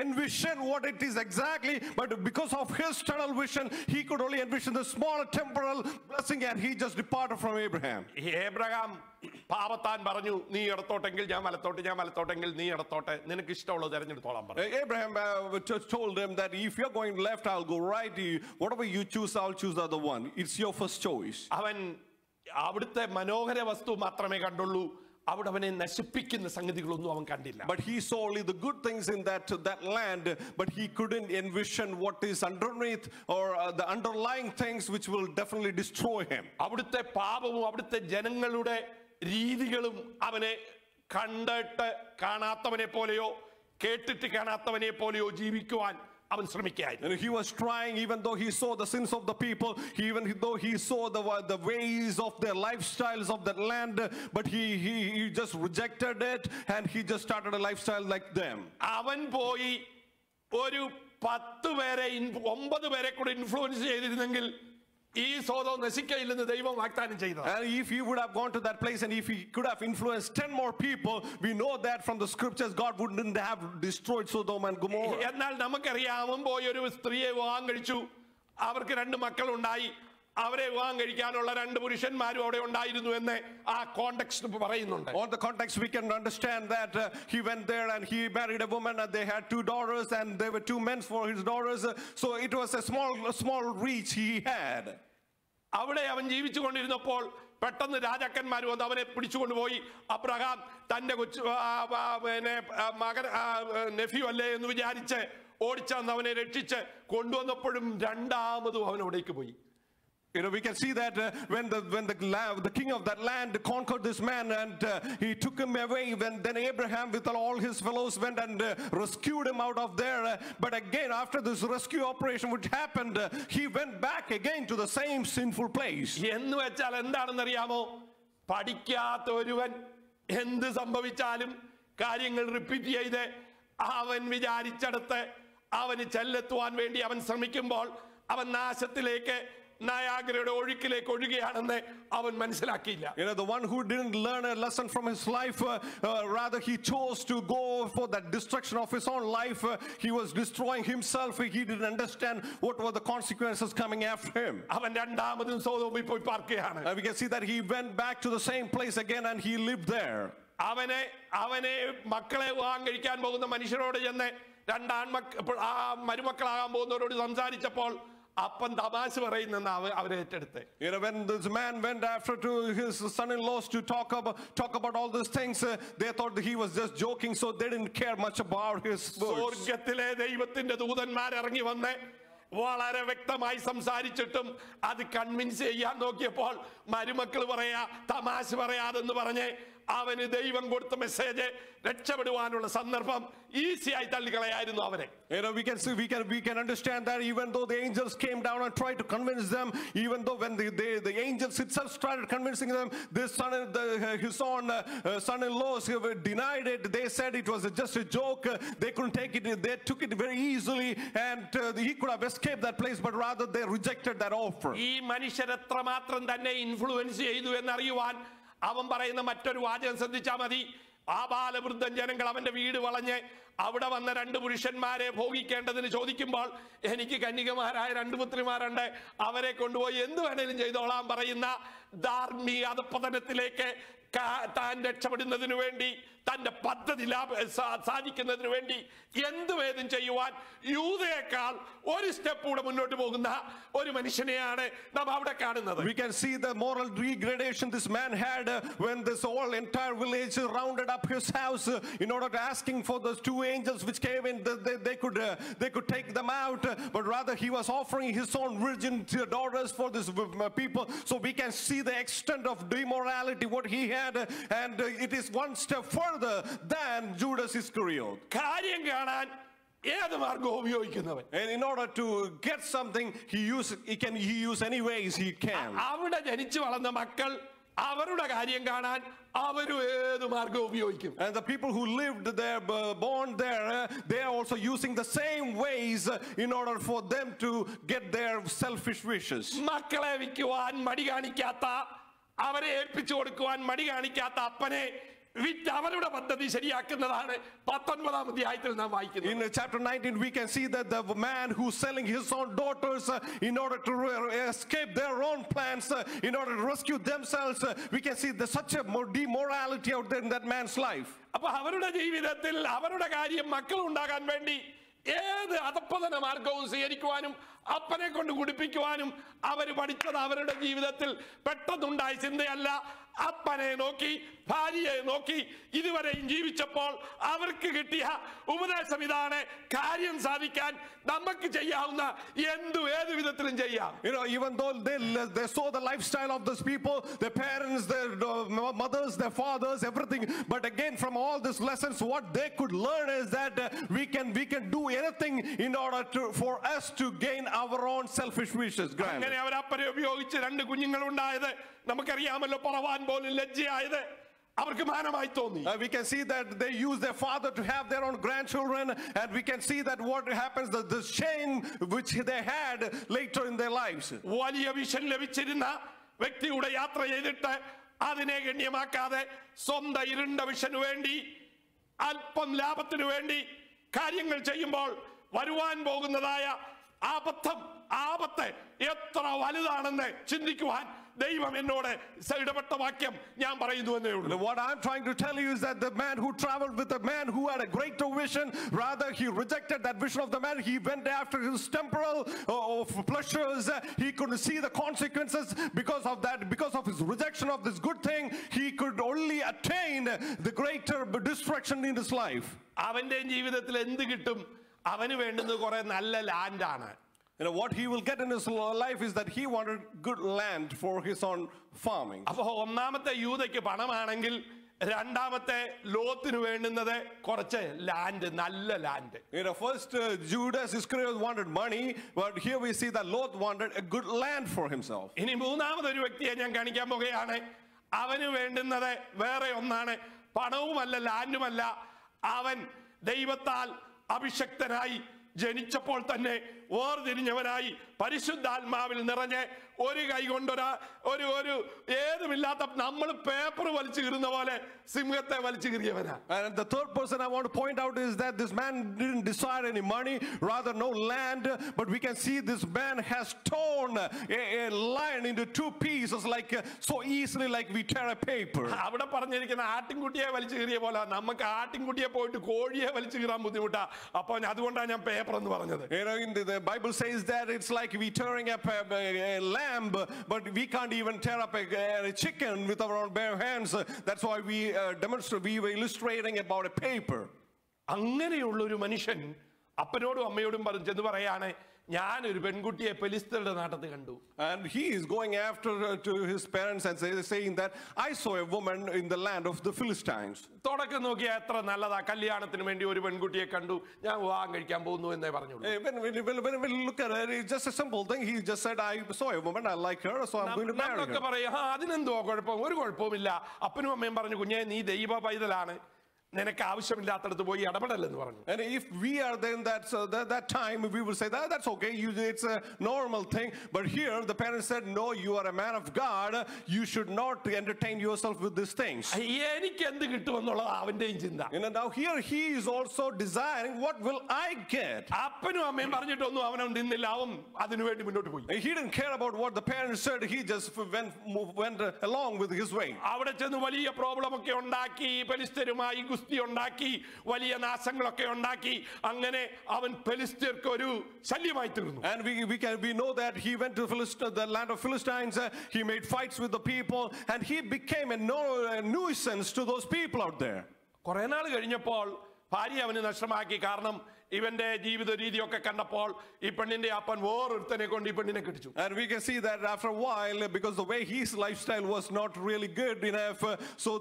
envision what it is exactly. But because of his tunnel vision, he could only envision the small temporal blessing, and he just departed from Abraham. Abraham പാപത്താൻ പറഞ്ഞു, നീ ഇടത്തോട്ടെങ്കിൽ ഞാൻ വലത്തോട്ട്, ഞാൻ വലത്തോട്ടെങ്കിൽ നീ ഇടത്തോട്ടെ, നിനക്ക് ഇഷ്ടമുള്ളത് തിരഞ്ഞെടുത്തോളാൻ പറഞ്ഞു. Abraham told him that if you're going left, I'll go right. Whatever you choose, I'll choose the other one. It's your first choice. അവൻ അവിടുത്തെ മനോഹര വസ്തു മാത്രമേ കണ്ടുള്ളൂ. അവിടെ അവനെ നശിപ്പിക്കുന്ന സംഗതികളൊന്നും അവൻ കണ്ടില്ല. But he saw only the good things in that land, but he couldn't envision what is underneath or the underlying things which will definitely destroy him. അവിടുത്തെ പാപവും അവിടുത്തെ ജനങ്ങളുടെ രീതികളും അവനെ കണ്ടിട്ട് കാണാത്തവനെ പോലെയോ കേട്ടിട്ട് കാണാത്തവനെ പോലെയോ ജീവിക്കുവാൻ അവൻ ശ്രമിക്കുകയായിരുന്നു. And he was trying, even though he saw the sins of the people, even though he saw the ways of their lifestyles of that land, but he just rejected it, and he just started a lifestyle like them. അവൻ പോയി ഒരു 10 പേരെ 9 പേരെ കൂടെ influence ചെയ്തിരുന്നെങ്കിൽ ഈ Sodom നശിക്കയില്ലെന്ന് ദൈവം വാഗ്ദാനം ചെയ്തു. And if he would have gone to that place and if he could have influenced 10 more people, we know that from the scriptures God wouldn't have destroyed Sodom and Gomorrah. എന്നാൽ നമുക്കറിയാം, പോയി ഒരു സ്ത്രീയെ വിവാഹം കഴിച്ചു, അവർക്ക് 2 മക്കളുണ്ടായി, അവരെ വിവാഹം കഴിക്കാനുള്ള 2 പുരുഷന്മാരും അവിടെ ഉണ്ടായിരുന്നു എന്ന് ആ കോണ്ടെക്സ്റ്റ് പറയുന്നുണ്ട്. On the context we can understand that he went there and he married a woman and they had 2 daughters and there were 2 men for his daughters, so it was a small reach he had. അവിടെ അവൻ ജീവിച്ചു കൊണ്ടിരുന്നപ്പോൾ പെട്ടെന്ന് രാജാക്കന്മാർ വന്ന് അവനെ പിടിച്ചുകൊണ്ടുപോയി. Abraham തന്റെ മകൻ nephew അല്ലേ എന്ന് വിചാരിച്ച് ഓടിച്ചന്ന് അവനെ രക്ഷിച്ച് കൊണ്ടുവന്നപ്പോഴും രണ്ടാമതും അവൻ അവിടേക്ക് പോയി. You know, we can see that when the king of that land conquered this man and he took him away, then Abraham with all his fellows went and rescued him out of there. But again, after this rescue operation which happened, he went back again to the same sinful place. എന്ന് വെച്ചാൽ എന്താണെന്നറിയാമോ? പഠിക്കാത്ത ഒരുവൻ എന്ത് സംഭവിച്ചാലും കാര്യങ്ങൾ repeat ചെയ്ത് അവൻ വിചാരിച്ചെടുത്ത് അവന് ചെല്ലെത്തുവാൻ വേണ്ടി അവൻ ശ്രമിക്കുമ്പോൾ അവൻ നാശത്തിലേക്ക് നയാഗ്രയുടെ ഒഴുക്കിലേക്ക് ഒഴുകുകയാണെന്ന് അവൻ മനസ്സിലാക്കിയില്ല. You know, the one who didn't learn a lesson from his life, rather he chose to go for that destruction of his own life. He was destroying himself. He didn't understand what were the consequences coming after him. അവൻ രണ്ടാമതും സോദോമിൽ പോയി പാർക്കുകയാണ്. We can see that he went back to the same place again and he lived there. അവനെ മക്കളെ വിവാഹം കഴിക്കാൻ പോകുന്ന മനുഷ്യരോട് ചെന്ന് മരുമക്കളാകാൻ പോകുന്നവരോട് സംസാരിച്ചപ്പോൾ അപ്പൻ തമാശ പറയുന്നെന്ന് അവരെ ഏറ്റെടുത്ത്. You know, when this man went after to his son-in-laws to talk about all these things, they thought that he was just joking, so they didn't care much about his words. സ്വർഗ്ഗത്തിലെ ദൈവത്തിന്റെ ദൂതന്മാർ ഇറങ്ങി വന്ന് വളരെ വ്യക്തമായി സംസാരിച്ചിട്ടും അത് convince ചെയ്യാൻ നോക്കിയപ്പോൾ മരുമക്കൾ പറയാ തമാശ പറയാതെന്ന് പറഞ്ഞ് അവന് ദൈവം കൊടുത്ത മെസ്സേജ് രക്ഷപ്പെടുവാനുള്ള സന്ദർഭം ഈസിയായി തള്ളിക്കളയായിരുന്നു അവരെ. You know, we can understand that even though the angels came down and tried to convince them, even though when the angels itself started convincing them, his own son-in-laws denied it. They said it was just a joke. They couldn't take it. They took it very easily, and he could have escaped that place, but rather they rejected that offer. ഈ മനുഷ്യരെത്രമാത്രം തന്നെ influence ചെയ്തു എന്നറിയുവാൻ അവൻ പറയുന്ന മറ്റൊരു വാചകം ശ്രദ്ധിച്ചാൽ മതി. ആബാലവൃദ്ധൻ ജനങ്ങൾ അവന്റെ വീട് വളഞ്ഞ് അവിടെ വന്ന രണ്ട് പുരുഷന്മാരെ ഭോഗിക്കേണ്ടതിന് ചോദിക്കുമ്പോൾ എനിക്ക് കന്യകമാരായ രണ്ട് പുത്രിമാരുണ്ട്, അവരെ കൊണ്ടുപോയി എന്ത് വേണേലും ചെയ്തോളാൻ പറയുന്ന ധാർമ്മിക അധപ്പതനത്തിലേക്ക് താൻ രക്ഷപ്പെടുന്നതിനു വേണ്ടി തന്റെ പദ്ധതി സാധിക്കുന്നതിന് വേണ്ടി എന്തുവേദം ചെയ്യുവാൻ യൂദയേക്കാൾ ഒരു സ്റ്റെപ്പ് കൂടെ മുന്നോട്ട് പോകുന്ന ഒരു മനുഷ്യനെയാണ് നാം അവിടെ കാണുന്നത്. We can see the moral degradation this man had when this whole entire village rounded up his house in order to asking for those two angels which came in. They could take them out, but rather he was offering his own virgin daughters for this people. So we can see the extent of immorality what he had, and it is one step further than Judas Iscariot. കാര്യം കാണാൻ ഏത് മാർഗവും ഉപയോഗിക്കുന്നവൻ. And in order to get something, he use any ways he can. അവിടെ ജനിച്ചു വളർന്ന മക്കൾ അവരുടെ കാര്യം കാണാൻ അവരും ഏത് മാർഗവും ഉപയോഗിക്കും. And the people who lived there, born there, they are also using the same ways in order for them to get their selfish wishes. മക്കളെ വിൽക്കുവാൻ മടി കാണിക്കാത്ത, അവരെ ഏൽപ്പിച്ചു കൊടുക്കുവാൻ മടി കാണിക്കാത്ത അപ്പനെ അവരുടെ പദ്ധതി ശരിയാക്കുന്നതാണ് 19-ാം അധ്യായത്തിൽ നാം വായിക്കുന്നത്. In chapter 19 we can see that the man who's selling his own daughters in order to escape their own plans, in order to rescue themselves, we can see there's such a demorality out there in that man's life. അപ്പൊ അവരുടെ ജീവിതത്തിൽ അവരുടെ കാര്യം മക്കൾ ഉണ്ടാകാൻ വേണ്ടി ഏത് അധപ്പതന മാർഗവും സ്വീകരിക്കുവാനും അപ്പനെ കൊണ്ട് കുടിപ്പിക്കുവാനും അവർ പഠിച്ചത് അവരുടെ ജീവിതത്തിൽ പെട്ടെന്നുണ്ടായ ചിന്തയല്ല. അപ്പനെ നോക്കി ഭാര്യയെ നോക്കി ഇതുവരെയും ജീവിച്ചപ്പോൾ അവർക്ക് കിട്ടിയ ഉപദേശം ഇതാണ്, കാര്യം സാധിക്കാൻ നമുക്ക് ചെയ്യാവുന്ന ഏത് വിധത്തിലും ചെയ്യാം. You know, even though they saw the lifestyle of those people, their parents, their mothers, their fathers, everything, but again from all these lessons what they could learn is that we can do anything in order for us to gain our own selfish wishes. അങ്ങനെ അവർ അപ്പനെ ഉപയോഗിച്ച് രണ്ട് കുഞ്ഞുങ്ങളുണ്ടായത് നമുക്കറിയാമല്ലോ. പറവാൻ പോലും ലജ്ജയായത് അവർക്ക് മാനമായി തോന്നി. We can see that they use their father to have their own grandchildren, and we can see that what happens, the shame which they had later in their lives. വലിയ വിഷൻ ലഭിച്ചിരുന്ന വ്യക്തിയുടെ യാത്ര ചെയ്തിട്ട് അതിനെ ഗണ്യമാക്കാതെ സ്വന്തം ഇരുണ്ട വിഷനു വേണ്ടി അല്പം ലാഭത്തിനു വേണ്ടി കാര്യങ്ങൾ ചെയ്യുമ്പോൾ വരുവാൻ പോകുന്നതായ ആപത്ത് എത്ര വലുതാണെന്ന് ചിന്തിക്കുവാൻ ദൈവം എന്നോട് ഇടപെട്ട വാക്യം ഞാൻ പറയുന്നു എന്നേ ഉള്ളൂ. What I'm trying to tell you is that the man who traveled with a man who had a greater vision, rather he rejected that vision of the man. He went after his temporal pleasures. He couldn't see the consequences because of that. Because of his rejection of this good thing, he could only attain the greater destruction in his life. അവന്റെ ജീവിതത്തിൽ എന്ത് കിട്ടും? അവന് വേണ്ടുന്നത് കുറെ നല്ല ലാൻഡാണ്. What he will get in his life is that he wanted good land for his own farming. അപ്പൊ ഒന്നാമത്തെ യൂദയ്ക്ക് പണമാണെങ്കിൽ രണ്ടാമത്തെ ലോത്തിന് വേണ്ടുന്നത് കുറച്ച് ലാൻഡ്, നല്ല land. First Judas Iscariot wanted money, but here we see that Lot wanted a good land for himself. ഇനി മൂന്നാമതൊരു വ്യക്തിയെ ഞാൻ കാണിക്കാൻ പോകുകയാണ്. അവന് വേണ്ടുന്നത് വേറെ ഒന്നാണ്, പണവുമല്ല ലാൻഡുമല്ല. അവൻ ദൈവത്താൽ അഭിഷക്തനായി ജനിച്ചപ്പോൾ തന്നെ വേർതിരിഞ്ഞവനായി പരിശുദ്ധാത്മാവിൽ നിറഞ്ഞ് ഒരു കൈ കൊണ്ടൊരു ഒരു ഏതുമില്ലാത്ത നമ്മൾ പേപ്പർ വലിച്ചു കീറുന്ന പോലെ സിംഹത്തെ വലിച്ചു കീറിയവനാ. And the third person I want to point out is that this man didn't desire any money, rather no land, but we can see this man has torn a lion into two pieces like so easily like we tear a paper. അവിടെ പറഞ്ഞിരിക്കുന്ന ആട്ടിൻകുട്ടിയെ വലിച്ചു കീറിയ പോലെ നമുക്ക് ആട്ടിൻകുട്ടിയെ പോയിട്ട് കോഴിയെ വലിച്ചു കീറാൻ ബുദ്ധിമുട്ടാ. അപ്പൊ അതുകൊണ്ടാണ് ഞാൻ പേപ്പർ എന്ന് പറഞ്ഞത്. The Bible says that it's like we tearing up a lamb, but we can't even tear up a chicken with our own bare hands. That's why we we were illustrating about a paper. അങ്ങനെയുള്ള ഒരു മനുഷ്യൻ അപ്പനോടും അമ്മയോടും ചെന്ന് പറയാണ്, ഞാൻ ഒരു പെൺകുട്ടിയെ ഫെലിസ്ത്യരുടെ നാട്ടത്ത് കണ്ടു. And he is going after to his parents and saying that I saw a woman in the land of the Philistines. തുടക്കം നോക്കിയാ എത്ര നല്ലതാ, കല്യാണത്തിന് വേണ്ടി ഒരു പെൺകുട്ടിയെ കണ്ടു, ഞാൻ വിവാഹം കഴിക്കാൻ പോകുന്നു എന്നേ പറഞ്ഞുള്ളൂ. When we look at it, it's just a simple thing. He just said I saw a woman, I like her, so I'm going to marry her. പറയാ അതിനെന്തോ കുഴപ്പം, ഒരു കുഴപ്പവുമില്ല. അപ്പനും അമ്മയും പറഞ്ഞു, കുഞ്ഞെ നീ ദൈവ പൈതലാണ്, നിനക്ക് ആവശ്യമില്ലാത്തടത്ത് പോയി ഇടപെടല്ലെന്ന് പറഞ്ഞു. And if we are then that time we will say that that's okay, it's a normal thing. But here the parents said no, you are a man of God, you should not entertain yourself with these things. എനിക്ക് എന്ത് കിട്ടുമെന്നുള്ളത് അവന്റെയും ചിന്ത. Now here he is also desiring what will I get. അപ്പനും അമ്മയും പറഞ്ഞിട്ടൊന്നും അവനും നിന്നില്ല, അവൻ അതിനുവേണ്ടി മുന്നോട്ട് പോയി. He didn't care about what the parents said, he just went along with his way. അവിടെ ചെന്ന് വലിയ പ്രോബ്ലം ഒക്കെ ഉണ്ടാക്കി, ഫെലിസ്ത്യരുമായി ഗുസ്തി ഉണ്ടാക്കി, വലിയ നാശങ്ങളൊക്കെ ഉണ്ടാക്കി, അങ്ങനെ അവൻ ഫെലിസ്ത്യർക്ക് ഒരു ശല്യമായി തീർന്നു. And we know that he went to the land of Philistines, he made fights with the people, and he became a nuisance to those people out there. കുറെ നാൾ കഴിഞ്ഞപ്പോൾ ഭാര്യ അവന് നഷ്ടമാക്കി. കാരണം ഇവന്റെ ജീവിത രീതിയൊക്കെ കണ്ടപ്പോൾ ഈ പെണ്ണിന്റെ അപ്പൻ വേറൊരുത്തനെ കൊണ്ട് ഈ പെണ്ണിനെ കെട്ടിച്ചു. And we can see that after a while, because the way his lifestyle was not really good enough, so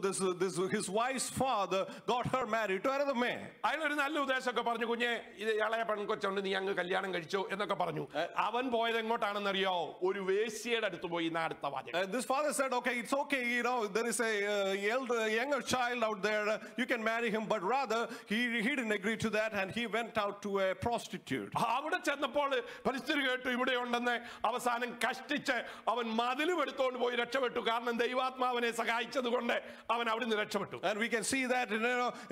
his wife's father got her married to another man. അയാളൊരു നല്ല ഉദ്ദേശമൊക്കെ പറഞ്ഞു, കുഞ്ഞെ ഇത് ഇളയ പെൺകൊച്ചുണ്ട്, നീ അങ്ങ് കല്യാണം കഴിച്ചോ എന്നൊക്കെ പറഞ്ഞു. അവൻ പോയത് എങ്ങോട്ടാണെന്നറിയോ? ഒരു വേശ്യയുടെ അടുത്ത് പോയി. അടുത്ത വാചകം. And this father said, okay, it's okay, there is a younger child out there, you can marry him, but rather he didn't agree to that, and he went out to a prostitute. അവിടെ ചെന്നപ്പോൾ ഫെലിസ്ത്യർ കേട്ടു ഇവിടെ ഉണ്ടെന്ന്. അവസാനം കഷ്ടിച്ച് അവൻ മതിലും എടുത്തോണ്ട് പോയി രക്ഷപ്പെട്ടു. കാരണം ദൈവാത്മാവിനെ സഹായിച്ചത് കൊണ്ട് അവൻ അവിടുന്ന് രക്ഷപ്പെട്ടു. And we can see that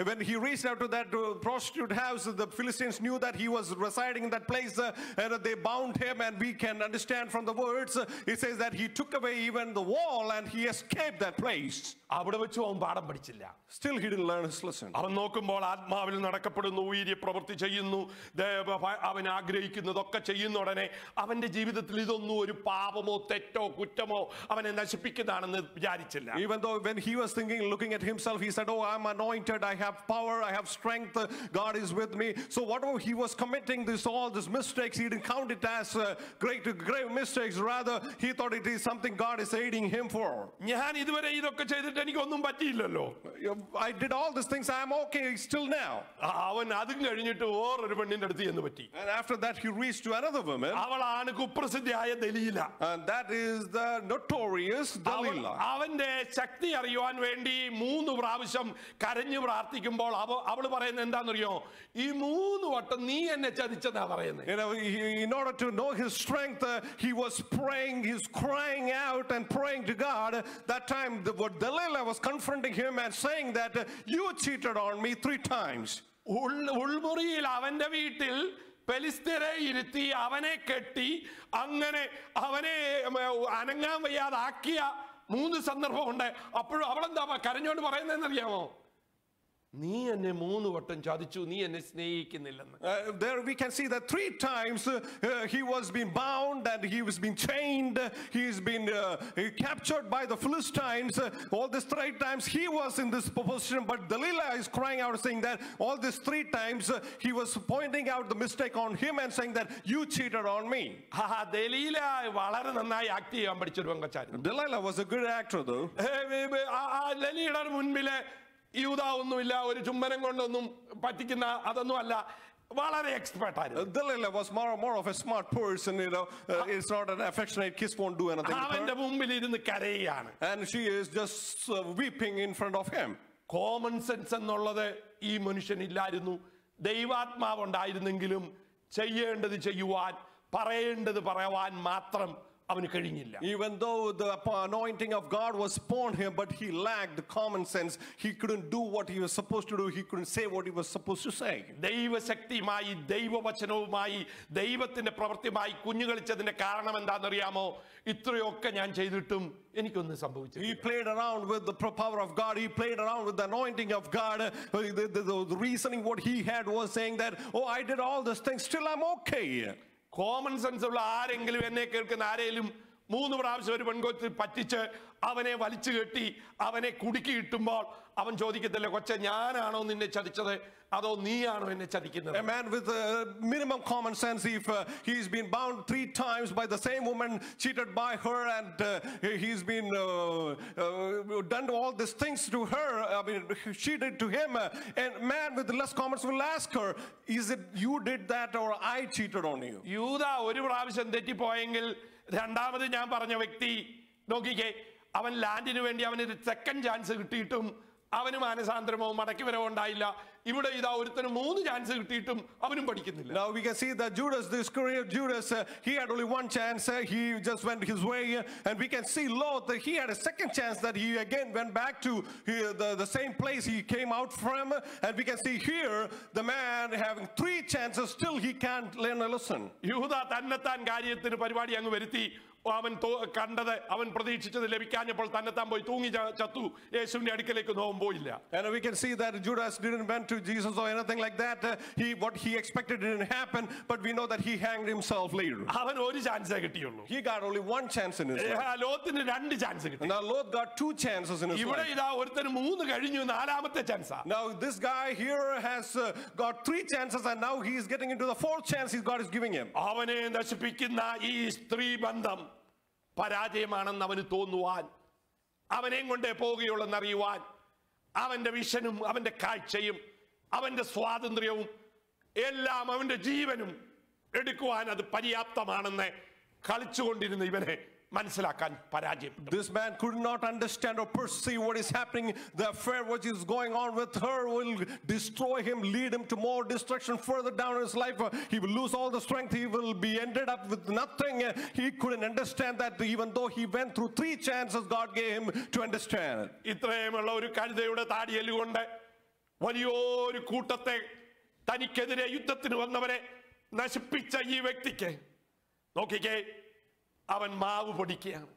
when he reached out to that prostitute house, the Philistines knew that he was residing in that place, and they bound him, and we can understand from the words, it says that he took away even the wall and he escaped that place. അവിടെ വെച്ച് അവൻ പാഠം പഠിച്ചില്ല. Still he didn't learn his lesson. അവൻ നോക്കുമ്പോൾ ആത്മാവിൽ നടക്കപ്പെടുന്നു, വീര്യ പ്രവൃത്തി ചെയ്യുന്നു, അവൻ ആഗ്രഹിക്കുന്നതൊക്കെ ചെയ്യുന്ന ഉടനെ അവന്റെ ജീവിതത്തിൽ ഇതൊന്നും ഒരു പാപമോ തെറ്റോ കുറ്റമോ അവനെ നശിപ്പിക്കുന്നതാണെന്ന് വിചാരിച്ചില്ല. Even though when he was looking at himself, he said, oh, I'm anointed, I have power, I have strength, God is with me. So whatever he was committing, all these mistakes, he didn't count it as grave mistakes. Rather he thought it is something God is aiding him for. ഞാൻ ഇതുവരെ ഇതൊക്കെ ചെയ്തിട്ട് എനിക്കൊന്നും പറ്റിയില്ലല്ലോ, I did all these things, I am okay still now. അവൻ അതും കഴിഞ്ഞിട്ട് വേറൊരു പെണ്ണിന്റെ അടുത്ത് ചെന്ന് പറ്റി. And after that he reached to another woman. അവളാണ് കുപ്രസിദ്ധിയായ Delilah. And that is the notorious Delilah. അവന്റെ ശക്തി അറിയുവാൻ വേണ്ടി 3 പ്രാവശ്യം കരഞ്ഞു പ്രാർത്ഥിക്കുമ്പോൾ അവൾ പറയുന്നത് എന്താണെന്നറിയോ? ഈ 3 വട്ടം നീ എന്നെ ചതിച്ചെന്നാ പറയുന്നത്. In order to know his strength, he was praying, he's crying out and praying to God. That time Delilah was confronting him and saying that you cheated on me 3 times. ഉൾമുറിയിൽ അവന്റെ വീട്ടിൽ പെലിസ്ത്യരെ ഇരുത്തി അവനെ കെട്ടി അങ്ങനെ അവനെ അനങ്ങാൻ വയ്യാതാക്കിയ 3 സന്ദർഭമുണ്ട്. അപ്പോഴും അവളെന്താ കരഞ്ഞോണ്ട് പറയുന്നതെന്നറിയാമോ? നീ എന്നെ 3 വട്ടം ചതിച്ചു, നീ എന്നെ സ്നേഹിക്കുന്നില്ലെന്ന്. There we can see that 3 times he was being bound and he was being chained. He's been captured by the Philistines. All these 3 times he was in this position, but Delilah is crying out saying that all these 3 times he was pointing out the mistake on him and saying that you cheated on me. Delilah വളരെ നന്നായി act ചെയ്യാൻ പഠിച്ചൊരു പെങ്കൊച്ചായിരുന്നു. Delilah was a good actor though. ദലീലയുടെ മുൻപില് യൂദാ ഒന്നുമില്ല, ഒരു ചുംബനം കൊണ്ടൊന്നും പറ്റിക്കുന്ന അതൊന്നും അല്ല, വളരെ എക്സ്പെർട്ട് ആയിരുന്നു. Delilah was more of a smart person, you know. It's not an affectionate kiss, won't do anything. അവന്റെ മുമ്പിൽ ഇരുന്ന് കരയുകയാണ്. And she is just weeping in front of him. Common sense എന്നുള്ളത് ഈ മനുഷ്യനില്ലായിരുന്നു. ദൈവാത്മാവ് ഉണ്ടായിരുന്നെങ്കിലും ചെയ്യേണ്ടത് ചെയ്യുവാൻ, പറയേണ്ടത് പറയുവാൻ മാത്രം അവന് കഴിഞ്ഞില്ല. Even though the anointing of God was upon him, but he lacked common sense. He couldn't do what he was supposed to do. He couldn't say what he was supposed to say. ദൈവശക്തിയുമായി, ദൈവവചനവുമായി, ദൈവത്തിന്റെ പ്രവൃത്തിയുമായി കുഞ്ഞു കളിച്ചതിന്റെ കാരണം എന്താണെന്നറിയാമോ? ഇത്രയൊക്കെ ഞാൻ ചെയ്തിട്ടും എനിക്കൊന്നും സംഭവിച്ചില്ല. He played around with the power of God. He played around with the anointing of God. The reasoning what he had was saying that, oh, I did all these things, still I'm okay. Common sense ഉള്ള ആരെങ്കിലും, എന്നെ കേൾക്കുന്ന ആരെങ്കിലും 3 പ്രാവശ്യം ഒരു പെൺകൊച്ച് പറ്റിച്ച് അവനെ വലിച്ചു കെട്ടി അവനെ കുടുക്കി കിട്ടുമ്പോൾ അവൻ ചോദിക്കത്തില്ല, കൊച്ചെ ഞാനാണോ നിന്നെ ചതിച്ചത് അതോ നീയാണോ എന്നെ ചതിക്കുന്നത്? A man with minimum common sense, if he's been bound 3 times by the same woman, cheated by her, and he's been done all these things to her, I mean she did to him, and man with less common sense will ask her, is it you did that or I cheated on you? യൂദാ ഒരു പ്രാവശ്യം തെറ്റിപ്പോയെങ്കിൽ രണ്ടാമത് ഞാൻ പറഞ്ഞ വ്യക്തി നോക്കിക്കേ, അവൻ ലാൻഡിന് വേണ്ടി അവനൊരു സെക്കൻഡ് ചാൻസ് കിട്ടിയിട്ടും അവന് മാനസാന്തരമോ മടക്കിവരവോ ഉണ്ടായില്ല. ഇവിടെ ഇതാ ഒരുത്തന് 3 ചാൻസ് കിട്ടിയിട്ടും അവനും പഠിക്കുന്നില്ല. Now we can see that Judas, this career Judas, he had only 1 chance. He just went his way, and we can see Lot that he had a second chance, that he again went back to the same place he came out from. And we can see here the man having 3 chances, still he can't learn a lesson. യൂദാ തന്നെത്താൻ കാര്യത്തിന് പരിപാടി അങ്ങ് വരുത്തി. അവൻ കണ്ടത്, അവൻ പ്രതീക്ഷിച്ചത് ലഭിക്കാഞ്ഞപ്പോൾ തന്നെത്താൻ പോയി തൂങ്ങി ചത്തു. യേശുവിന്റെ അടുക്കലേക്ക് നോവും പോയില്ല. And we can see that Judas didn't went to Jesus or anything like that. What he expected didn't happen, but we know that he hanged himself later. അവൻ ഒരു ചാൻസേ കിട്ടിയുള്ളൂ. He got only 1 chance in his life. ലോത്തിന് 2 chance കിട്ടി. Now Lot got 2 chances in his life. ഇവിടെ ഇതാ ഒരുത്തന് 3 കഴിഞ്ഞു, 4ാമത്തെ ചാൻസാ. Now this guy here has got 3 chances, and now he is getting into the 4th chance God is giving him. അവനെ നശിപ്പിക്കുന്ന ഈ സ്ത്രീ ബന്ധം പരാജയമാണെന്ന് അവന് തോന്നുവാൻ, അവനെയും കൊണ്ടേ പോകുകയുള്ളെന്നറിയുവാൻ, അവന്റെ വിഷനും അവന്റെ കാഴ്ചയും അവന്റെ സ്വാതന്ത്ര്യവും എല്ലാം അവന്റെ ജീവനും എടുക്കുവാൻ അത് പര്യാപ്തമാണെന്ന് കളിച്ചുകൊണ്ടിരുന്ന ഇവനെ മനസ്സിലാക്കാൻ പരാജയപ്പെട്ടു. This man could not understand or perceive what is happening. The affair which is going on with her will destroy him, lead him to more destruction further down in his life. He will lose all the strength. He will be ended up with nothing. He couldn't understand that even though he went through 3 chances God gave him to understand. ഇത്രയുമുള്ള ഒരു കഴുതയുടെ താടിയെല്ലുകൊണ്ട് വലിയൊരു കൂട്ടത്തെ തനിക്കെതിരെ യുദ്ധത്തിന് വന്നവരെ നശിപ്പിച്ച ഈ വ്യക്തിക്ക് നോക്കിക്കേ, അവൻ മാവ് പൊടിക്കുകയാണ്.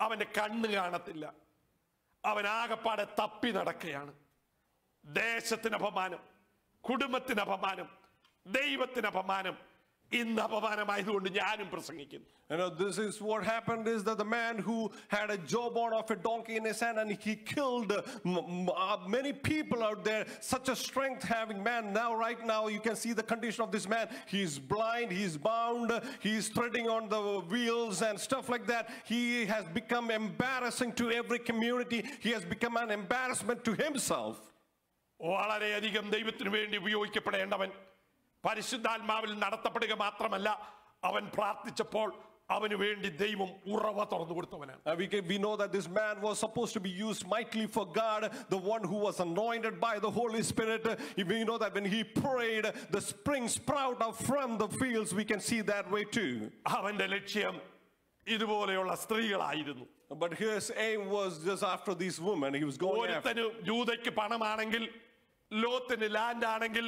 അവന്റെ കണ്ണ് കാണത്തില്ല. അവൻ ആകപ്പാടെ തപ്പി നടക്കുകയാണ്. ദേശത്തിന് അപമാനം, കുടുംബത്തിന് അപമാനം, ദൈവത്തിന് അപമാനം. ഇന്ന് അപമാനമായതുകൊണ്ട് ഞാനും പ്രസംഗിക്കുന്നു. This is what happened, is that the man who had a jawbone of a donkey in his hand, and he killed many people out there, such a strength having man. Now right now you can see the condition of this man. He's blind, he's bound, he's treading on the wheels and stuff like that. He has become embarrassing to every community. He has become an embarrassment to himself. വളരെയധികം ദൈവത്തിന് വേണ്ടി ഉപയോഗിക്കപ്പെടേണ്ടവൻ പരിശുദ്ധാത്മാവിൽ നടത്തപ്പെടുക മാത്രമല്ല, അവൻ പ്രാർത്ഥിച്ചപ്പോൾ അവന് വേണ്ടി ദൈവം ഉറവ തുറന്നു കൊടുത്തവനാണ്. We know that this man was supposed to be used mightily for God, the one who was anointed by the Holy Spirit. We know that when he prayed, the spring sprout up from the fields. We can see that way too. അവന്റെ ലക്ഷ്യം ഇതുപോലെയുള്ള സ്ത്രീകളായിരുന്നു. But his aim was just after these women. He was going after. ഒരുത്തന് യൂദയ്ക്ക് പണമാണെങ്കിൽ, ലോത്തിന് land ആണെങ്കിൽ,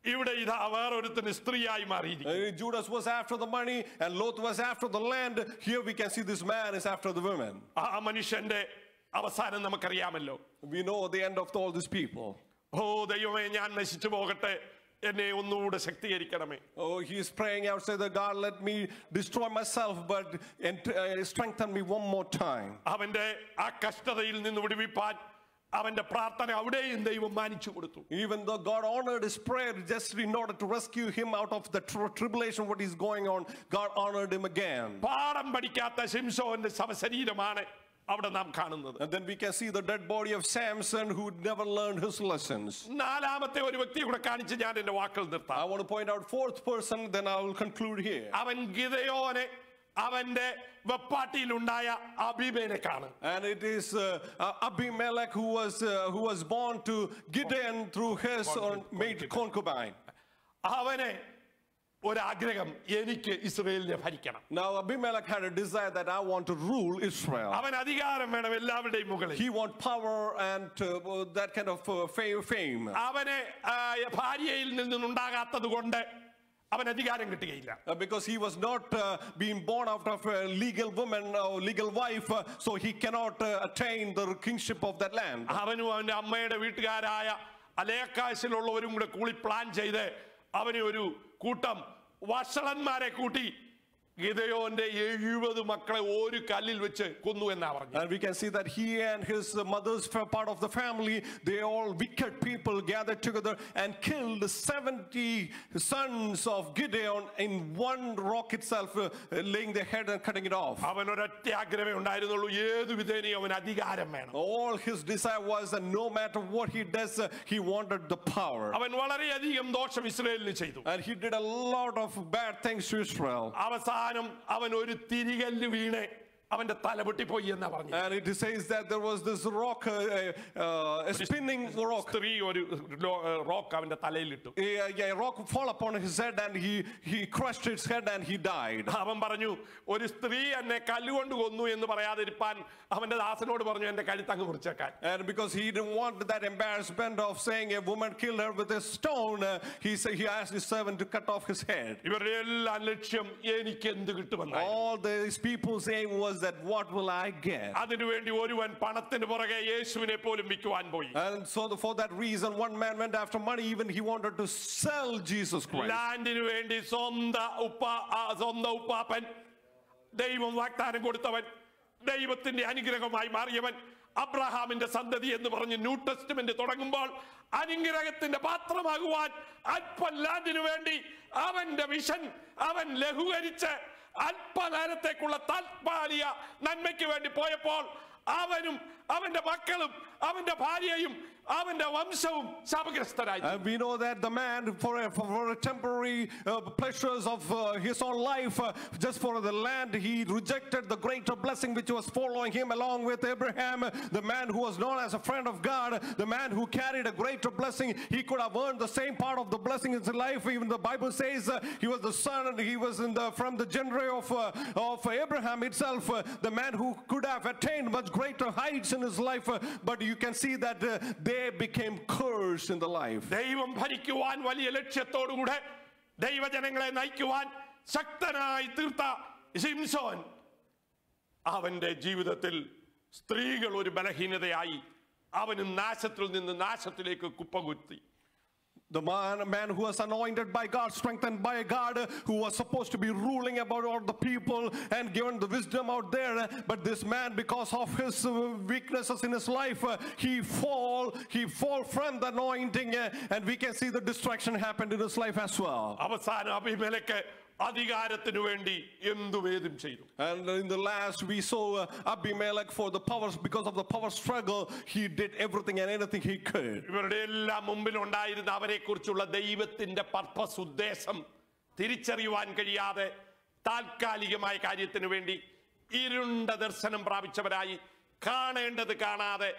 ഇവിടെ ഇതാ വേറൊരുത്തിന് സ്ത്രീയായി മാറിയിരിക്കുന്നു. Judas was after the money and Lot was after the land. Here we can see this man is after the women. ആ മനുഷ്യന്റെ അവസാനം നമുക്കറിയാമല്ലോ. We know the end of all these people. ഓ ദൈവമേ, ഞാൻ നശിച്ചു പോകട്ടെ, എന്നെ ഒന്നുകൂടെ ശക്തീകരിക്കണമേ. Oh, he is praying outside the God, let me destroy myself, but strengthen me one more time. അവന്റെ ആ കഷ്ടതയിൽ നിന്ന് വിടുവിപ്പാൻ അവന്റെ പ്രാർത്ഥന അവിടെയും ദൈവം മാനിച്ചു കൊടുത്തു. Even though God honored his prayer just in order to rescue him out of the tribulation what is going on, God honored him again. പാഠം പഠിക്കാത്ത ശിംശോന്റെ ശവശരീരമാണ് അവിടെ നാം കാണുന്നത്. And then we can see the dead body of Samson who never learned his lessons. നാലാമത്തെ ഒരു വ്യക്തിയെ കൂടെ കാണിച്ച് ഞാൻ എന്റെ വാക്കുകൾ നിർത്താം. I want to point out fourth person, then I will conclude here. അവൻ ഗിദെയോനെ അവന്റെ വെപ്പാട്ടിയിലുണ്ടായ അബീമേലെക്കാണ്. And it is Abimelech who was born to Gideon through his maid concubine. അവനെ ഒരാഗ്രഹം, എനിക്ക് ഇസ്രായേലിനെ ഭരിക്കണം. Now Abimelech had a desire that I want to rule Israel. അവൻ അധികാരം വേണം എല്ലാവരുടെയും മുകളിൽ. He want power and that kind of fame. അവനെ ഭാര്യയിൽ നിന്നുണ്ടാകാത്തത് കൊണ്ട് അവൻ അധികാരം കിട്ടുകയില്ല. Because he was not being born out of a legal woman or legal wife, so he cannot attain the kingship of that land. അവനും അവന്റെ അമ്മയുടെ വീട്ടുകാരായ അലേക്കാശിലുള്ളവരും കൂടെ കൂടി പ്ലാൻ ചെയ്ത് അവനെ ഒരു കൂട്ടം വഷളന്മാരെ കൂട്ടി ഗിദെയോന്റെ 70 മക്കളെ ഒരു കല്ലിൽ വെച്ച് കൊന്നു എന്നാ പറഞ്ഞു. And we can see that he and his mother's part of the family, they all wicked people gathered together and killed 70 sons of Gideon in one rock itself, laying their head and cutting it off. അവൻ ഒരൊറ്റ ആഗ്രഹമേ ഉണ്ടായിരുന്നുള്ളൂ, ഏതു വിധേനയും അവൻ അധികാരം വേണം. All his desire was that no matter what he does, he wanted the power. അവൻ വളരെയധികം ദോഷം ഇസ്രായേലിന് ചെയ്തു. And he did a lot of bad things to Israel. അവൻ ഒരു തിരികല്ല് വീണ് അവന്റെ തല പൊട്ടിപ്പോയി എന്നാ പറഞ്ഞു. And it says that there was this rock, a spinning rock. സ്ത്രീ ഒരു റോക്ക് അവന്റെ തലയിലിട്ടു. A rock fall upon his head and he crushed his head and he died. അവൻ പറഞ്ഞു, ഒരു സ്ത്രീ എന്നെ കല്ലുകൊണ്ട് കൊന്നു എന്ന് പറയാതിരിപ്പാൻ അവന്റെ ദാസനോട് പറഞ്ഞു, എന്റെ കഴുത്തങ്ങ് മുറിച്ചേക്കാൻ. And because he didn't want that embarrassment of saying a woman killed her with a stone, he asked his servant to cut off his head. ഇവരുടെ എല്ലാ ലക്ഷ്യം എനിക്ക് എന്ത് കിട്ടുമെന്ന്. All these people's aim was that what will I get? അതിനുവേണ്ടി ഒരുവൻ പണത്തിന് പുറകെ യേശുവിനെ പോലും വിൽക്കുവാൻ പോയി. And so for that reason one man went after money, even he wanted to sell Jesus Christ. ലാൻഡിന് വേണ്ടി സ്വന്തം ഉപ്പാപ്പൻ, ദൈവം വാഗ്ദാനം കൊടുത്തവൻ, ദൈവത്തിന്റെ അനുഗ്രഹമായി മാറിയവൻ, അബ്രഹാമിന്റെ സന്തതി എന്ന് പറഞ്ഞ് ന്യൂ ടെസ്റ്റ്മെന്റ് തുടങ്ങുമ്പോൾ അനുഗ്രഹത്തിന്റെ പാത്രമാകുവാൻ അല്പം ലാൻഡിനു വേണ്ടി അവന്റെ വിഷൻ അവൻ ലഘൂകരിച്ച് അല്പനേരത്തേക്കുള്ള താൽക്കാലിക നന്മയ്ക്ക് വേണ്ടി പോയപ്പോൾ അവനും അവന്റെ മക്കളും അവന്റെ ഭാര്യയും അവന്റെ വംശവും ശാപഗ്രസ്തരായി. And we know that the man for a temporary pleasures of his own life, just for the land, he rejected the greater blessing which was following him along with Abraham, the man who was known as a friend of God, the man who carried a greater blessing. He could have earned the same part of the blessing in his life. Even the Bible says he was the son and he was from the generation of Abraham itself, the man who could have attained much greater heights in his life, but you can see that they became cursed in the life. ദൈവം ഭരിക്കുവാൻ വലിയ ലക്ഷ്യത്തോടുകൂടെ ദൈവജനങ്ങളെ നയിക്കുവാൻ ശക്തനായി തീർത്ത ശിംശോൻ, അവന്റെ ജീവിതത്തിൽ സ്ത്രീകൾ ഒരു ബലഹീനതയായി അവന് നാശത്തിൽ നിന്ന് നാശത്തിലേക്ക് കുപ്പകുത്തി. The man who was anointed by God, strengthened by God, who was supposed to be ruling about all the people and given the wisdom out there, but this man, because of his weaknesses in his life, he fall from the anointing, and we can see the destruction happened in his life as well. അവസാനം അബീമേലെക്ക് അധികാരത്തിനു വേണ്ടി എന്തുവേതും ചെയ്തു. And in the last we saw Abimelech for the powers, because of the power struggle, he did everything and anything he could. ഇവരുടെ എല്ലാം മുമ്പിൽ ഉണ്ടായിരുന്ന അവരെ കുറിച്ചുള്ള ദൈവത്തിന്റെ പർപ്പസ്, ഉദ്ദേശം തിരിച്ചറിയുവാൻ കഴിയാതെ താൽക്കാലികമായ കാര്യത്തിനു വേണ്ടി ഇരുണ്ട ദർശനം പ്രാപിച്ചവരായി കാണേണ്ടത് കാണാതെ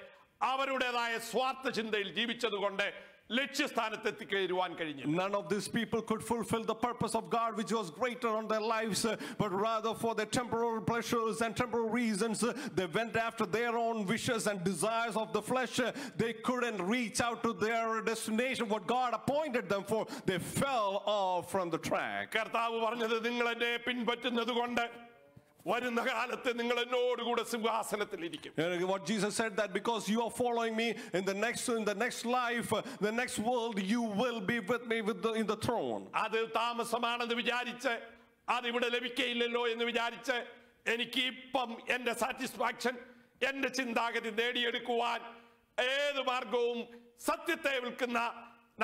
അവരുടേതായ സ്വാർത്ഥ ചിന്തയിൽ ജീവിച്ചതുകൊണ്ട് ലക്ഷ്യസ്ഥാനത്ത് എത്തിക്കയറുവാൻ കഴിഞ്ഞില്ല. None of these people could fulfill the purpose of God, which was greater on their lives, but rather for their temporal pleasures and temporal reasons, they went after their own wishes and desires of the flesh. They couldn't reach out to their destination, what God appointed them for. They fell off from the track. കർത്താവ് പറഞ്ഞത്, നിങ്ങൾ എന്നെ പിൻപറ്റുന്നത് കൊണ്ട് വരുന്ന കാലത്ത് നിങ്ങൾ എന്നോടുകൂടെ സിംഹാസനത്തിലിരിക്കും. What Jesus said, that because you are following me in the next life, the next world, you will be with me in the throne. അത് താമസമാണെന്ന് വിചാരിച്ച് അതിവിടെ ലഭിക്കയില്ലല്ലോ എന്ന് വിചാരിച്ച് എനിക്ക് ഇപ്പം എന്റെ സാറ്റിസ്ഫാക്ഷൻ, എന്റെ ചിന്താഗതി നേടിയെടുക്കുവാൻ ഏത് മാർഗവും സത്യത്തെ വിൽക്കുന്ന,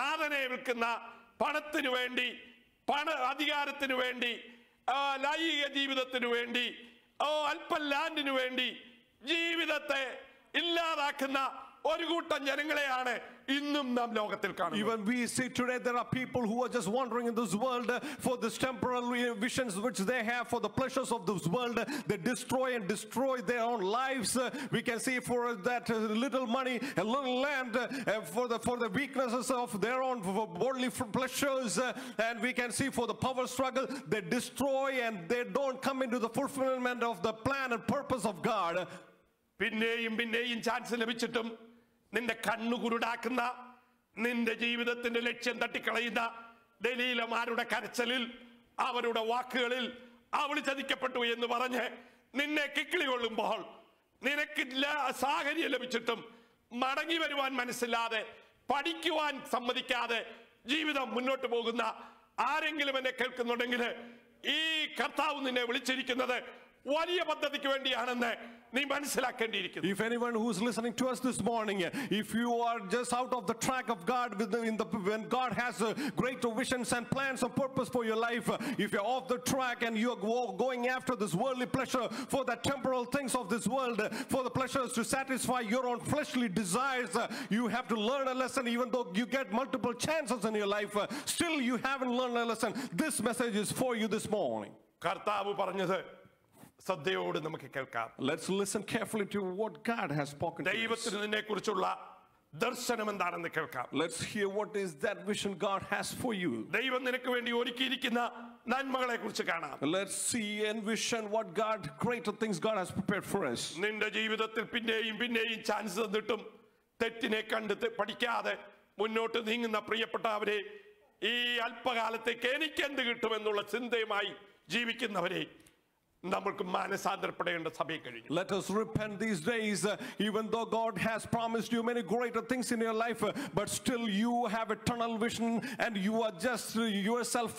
നാഥനെ വിൽക്കുന്ന, പണത്തിനു വേണ്ടി, അധികാരത്തിനു വേണ്ടി, ലൈംഗിക ജീവിതത്തിനു വേണ്ടി, അല്പം ലാൻഡിനു വേണ്ടി ജീവിതത്തെ ഇല്ലാതാക്കുന്ന ഒരു കൂട്ടം ജനങ്ങളെയാണ് ഇന്നും നാം ലോകത്തിൽ കാണുന്നത്. Even we see today there are people who are just wandering in this world for this temporal visions which they have for the pleasures of this world. They destroy their own lives. We can see for that little money, a little land, for the weaknesses of their own worldly pleasures, and we can see for the power struggle, they destroy and they don't come into the fulfillment of the plan and purpose of God. പിന്നെയും chance ലഭിച്ചിട്ടും നിന്റെ കണ്ണു കുരുടാക്കുന്ന, നിന്റെ ജീവിതത്തിന്റെ ലക്ഷ്യം തട്ടിക്കളയുന്ന ദലീലമാരുടെ കരച്ചിലിൽ, അവരുടെ വാക്കുകളിൽ അവൾ ചതിക്കപ്പെട്ടു എന്ന് പറഞ്ഞ് നിന്നെ കിക്കിളി കൊള്ളുമ്പോൾ, നിനക്ക് സാഹചര്യം ലഭിച്ചിട്ടും മടങ്ങി വരുവാൻ മനസ്സില്ലാതെ, പഠിക്കുവാൻ സമ്മതിക്കാതെ ജീവിതം മുന്നോട്ട് പോകുന്ന ആരെങ്കിലും എന്നെ കേൾക്കുന്നുണ്ടെങ്കിൽ, ഈ കർത്താവ് നിന്നെ വിളിച്ചിരിക്കുന്നത് വലിയ പദ്ധതിക്ക് വേണ്ടിയാണെന്ന് നീ മനസ്സിലാക്കേണ്ടിയിരിക്കുന്നു. If anyone who's listening to us this morning, if you are just out of the track of God when God has greater visions and plans and purpose for your life, if you're off the track and you're going after this worldly pleasure, for the temporal things of this world, for the pleasures to satisfy your own fleshly desires, you have to learn a lesson. Even though you get multiple chances in your life, still you haven't learned a lesson. This message is for you this morning. കർത്താവ് പറഞ്ഞത് ശ്രദ്ധയോട് നമുക്ക് കേൾക്കാം. Let's listen carefully to what God has spoken to us. ദൈവത്തിന് നിന്നെക്കുറിച്ചുള്ള ദർശനം എന്താണെന്ന് കേൾക്കാം. Let's hear what is that vision God has for you. ദൈവം നിനക്ക് വേണ്ടി ഒരുക്കിയിരിക്കുന്ന നന്മകളെ കുറിച്ച് കാണാം. Let's see and vision what greater things God has prepared for us. നിന്റെ ജീവിതത്തിൽ പിന്നെയും ചാൻസ് തന്നിട്ടും തെറ്റിനെ കണ്ട് പഠിക്കാതെ മുന്നോട്ട് നീങ്ങുന്ന പ്രിയപ്പെട്ടവരെ, ഈ അല്പകാലത്തേക്ക് എനിക്ക് എന്ത് കിട്ടുമെന്നുള്ള ചിന്തയുമായി ജീവിക്കുന്നവരെ, നമ്മൾക്ക് മാനസാന്തരപ്പെടേണ്ട സമയം കഴിഞ്ഞു. Let us repent these days, even though God has promised you many greater things in your life, but still you have eternal vision and you are just yourself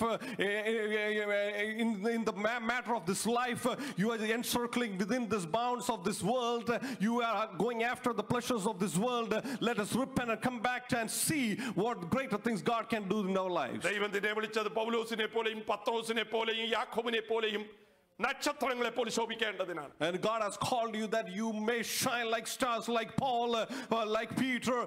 in the matter of this life. You are encircling within this bounds of this world. You are going after the pleasures of this world. Let us repent and come back and see what greater things God can do in our lives. ദൈവം നിന്നെ വിളിച്ചത് പൗലോസിനെ പോലെയും പത്രോസിനെ പോലെയും യാക്കോബിനെ പോലെയും നക്ഷത്രങ്ങളെ പോലെ ശോഭിക്കേണ്ടതിനാണ്. And God has called you that you may shine like stars, like Paul, like Peter,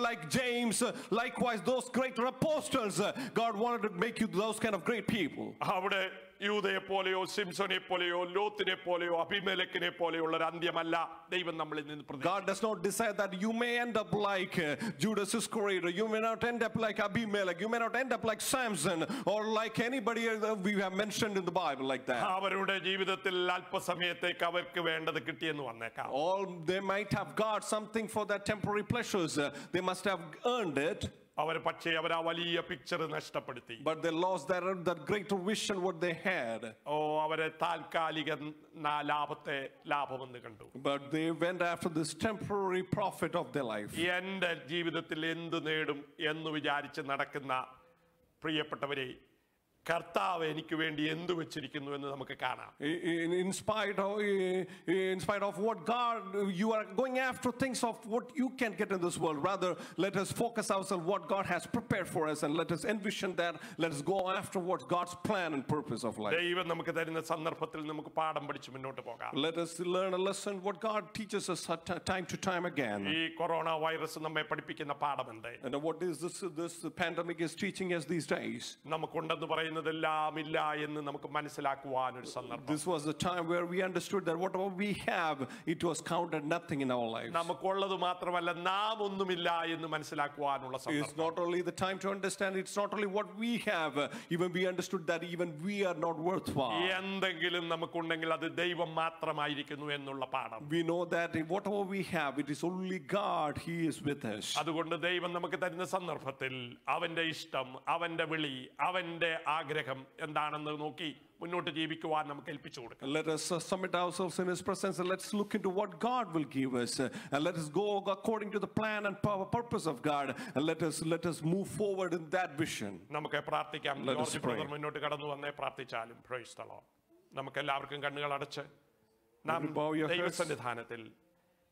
like James, likewise those greater apostles. God wanted to make you those kind of great people. അവിടെ യൂദയെ പോലെയോ സിംസോനെ പോലെയോ ലോത്തിനെ പോലെയോ അബിമേലെക്കിനെ പോലെയുള്ള ഒരു അന്ത്യമല്ല ദൈവം നമ്മളിൽ നിന്ന് പ്രതീക്ഷിക്കുന്നത്. God does not decide that you may end up like Judas Iscariot, you may not end up like Abimelech, you may not end up like Samson or like anybody we have mentioned in the Bible like that. അവരുടെ ജീവിതത്തിൽ അല്പസമയത്തേക്ക് അവർക്ക് വേണ്ടത് കിട്ടിയെന്ന് വന്നേക്കാം. All they might have got something for their temporary pleasures, they must have earned it. അവർ ആ വലിയ picture നഷ്ടപ്പെടുത്തി. But they lost that greater vision what they had. അവരെ താൽക്കാലിക ലാഭമെന്ന് കണ്ടു. But they went after this temporary profit of their life. എന്റെ ജീവിതത്തിൽ എന്ത് നേടും എന്ന് വിചാരിച്ച് നടക്കുന്ന പ്രിയപ്പെട്ടവരെ, കർത്താവ് എനിക്ക് വേണ്ടി എന്തു വെച്ചിരിക്കുന്നു എന്ന് നമുക്ക് കാണാം. In spite of what God, you are going after things of what you can get in this world. Rather, let us focus ourselves what God has prepared for us and let us envision that. Let us go after what God's plan and purpose of life. ദൈവം നമുക്ക് തരുന്ന സന്ദർഭത്തിൽ നമുക്ക് പാഠം പഠിച്ച് മുന്നോട്ട് പോകാം. Let us learn a lesson what God teaches us time to time again. ഈ കൊറോണ വൈറസ് നമ്മെ പഠിപ്പിക്കുന്ന പാഠം എന്ത്? And what is this pandemic is teaching us these days? നമുക്കുണ്ടെന്ന് പറയുന്ന പറയുന്നതെല്ലാം ഇല്ല എന്ന് നമുക്ക് മനസ്സിലാക്കുവാൻ ഒരു സന്ദർഭം. This was the time where we understood that whatever we have, it was counted nothing in our lives. നമുക്കുള്ളത് മാത്രമല്ല നാം ഒന്നുമില്ല എന്ന് മനസ്സിലാക്കുവാനുള്ള It's സന്ദർഭം. not only the time to understand, it's not only what we have, even we understood that even we are not worthwhile. എന്തെങ്കിലും നമുക്കുണ്ടെങ്കിൽ അത് ദൈവം മാത്രമായിരിക്കുന്നു എന്നുള്ള പാഠം. We know that whatever we have, it is only God, He is with us. അതുകൊണ്ട് ദൈവം നമുക്ക് തരുന്ന സന്ദർഭത്തിൽ അവന്റെ ഇഷ്ടം, അവന്റെ വിളി, അവന്റെ ആഗ്രഹം എന്താണെന്ന് നോക്കി മുന്നോട്ട് ജീവിക്കുവാൻ നമുക്ക് ഏൽപ്പിച്ചു കൊടുക്കാം. Let us submit ourselves in His presence and let's look into what God will give us, and let us go according to the plan and purpose of God, and let us move forward in that vision. നമുക്ക് പ്രാർത്ഥിക്കാം. Let us George pray. Brother മുന്നോട്ട് കടന്നു വന്നേ പ്രാർത്ഥിച്ചാലും praise the Lord. നമുക്ക് എല്ലാവർക്കും കണ്ണുകൾ അടച്ച് നാം Bow your heads. ദൈവസന്നിധാനത്തിൽ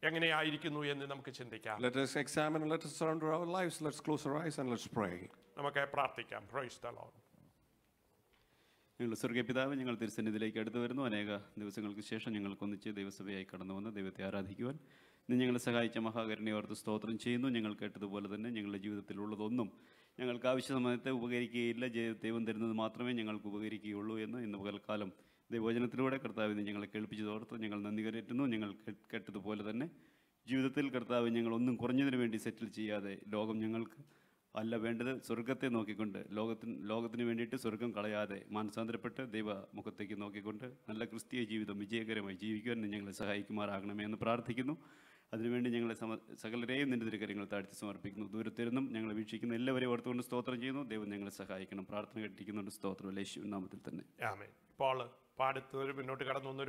എങ്ങനെയായിരിക്കുന്നു എന്ന് നമുക്ക് ചിന്തിക്കാം. Let us examine and let us surrender our lives. Let's close our eyes and let's pray. നമുക്ക് പ്രാർത്ഥിക്കാം. Praise the Lord. ഞങ്ങളുടെ സ്വർഗീയ പിതാവ്, ഞങ്ങൾ തിരുസന്നിധിയിലേക്ക് അടുത്തു വരുന്നു. അനേക ദിവസങ്ങൾക്ക് ശേഷം ഞങ്ങൾക്കൊന്നിച്ച് ദൈവസഭയായി കടന്നു വന്ന് ദൈവത്തെ ആരാധിക്കുവാൻ ഇന്ന് ഞങ്ങളെ സഹായിച്ച മഹാകരുണയെ ഓർത്ത് സ്തോത്രം ചെയ്യുന്നു. ഞങ്ങൾ കേട്ടതുപോലെ തന്നെ ഞങ്ങളുടെ ജീവിതത്തിലുള്ളതൊന്നും ഞങ്ങൾക്ക് ആവശ്യ സമയത്ത് ഉപകരിക്കുകയില്ല. ദൈവം തരുന്നത് മാത്രമേ ഞങ്ങൾക്ക് ഉപകരിക്കുകയുള്ളൂ എന്ന് ഇന്ന് പകൽക്കാലം ദൈവവചനത്തിലൂടെ കർത്താവിനെ ഞങ്ങളെ കേൾപ്പിച്ചതോർത്ത് ഞങ്ങൾ നന്ദി കരയറ്റുന്നു. ഞങ്ങൾ കേട്ടതുപോലെ തന്നെ ജീവിതത്തിൽ കർത്താവ് ഞങ്ങളൊന്നും കുറഞ്ഞതിന് വേണ്ടി സെറ്റിൽ ചെയ്യാതെ ലോകം ഞങ്ങൾക്ക് അല്ല വേണ്ടത്, സ്വർഗത്തെ നോക്കിക്കൊണ്ട് ലോകത്തിന് വേണ്ടിയിട്ട് സ്വർഗം കളയാതെ മാനസാന്തരപ്പെട്ട് ദൈവമുഖത്തേക്ക് നോക്കിക്കൊണ്ട് നല്ല ക്രിസ്തീയ ജീവിതം വിജയകരമായി ജീവിക്കുവാൻ ഞങ്ങളെ സഹായിക്കുമാറാകണമേ എന്ന് പ്രാർത്ഥിക്കുന്നു. അതിനുവേണ്ടി ഞങ്ങളെ സകലരെയും നിന്റെ തിരുക്കരങ്ങൾ താഴ്ത്തി സമർപ്പിക്കുന്നു. ദൂരത്തിരുന്നും ഞങ്ങളെ വീക്ഷിക്കുന്ന എല്ലാവരെയും ഓർത്തുകൊണ്ട് സ്തോത്രം ചെയ്യുന്നു. ദൈവം ഞങ്ങളെ സഹായിക്കണം. പ്രാർത്ഥന കേട്ടിരിക്കുന്നുണ്ട്. സ്തോത്രം യേശുവിൻ നാമത്തിൽ തന്നെ. ആമേൻ. ഇപ്പോൾ പാടത്ത് മുന്നോട്ട് കടന്നു വന്നൊരു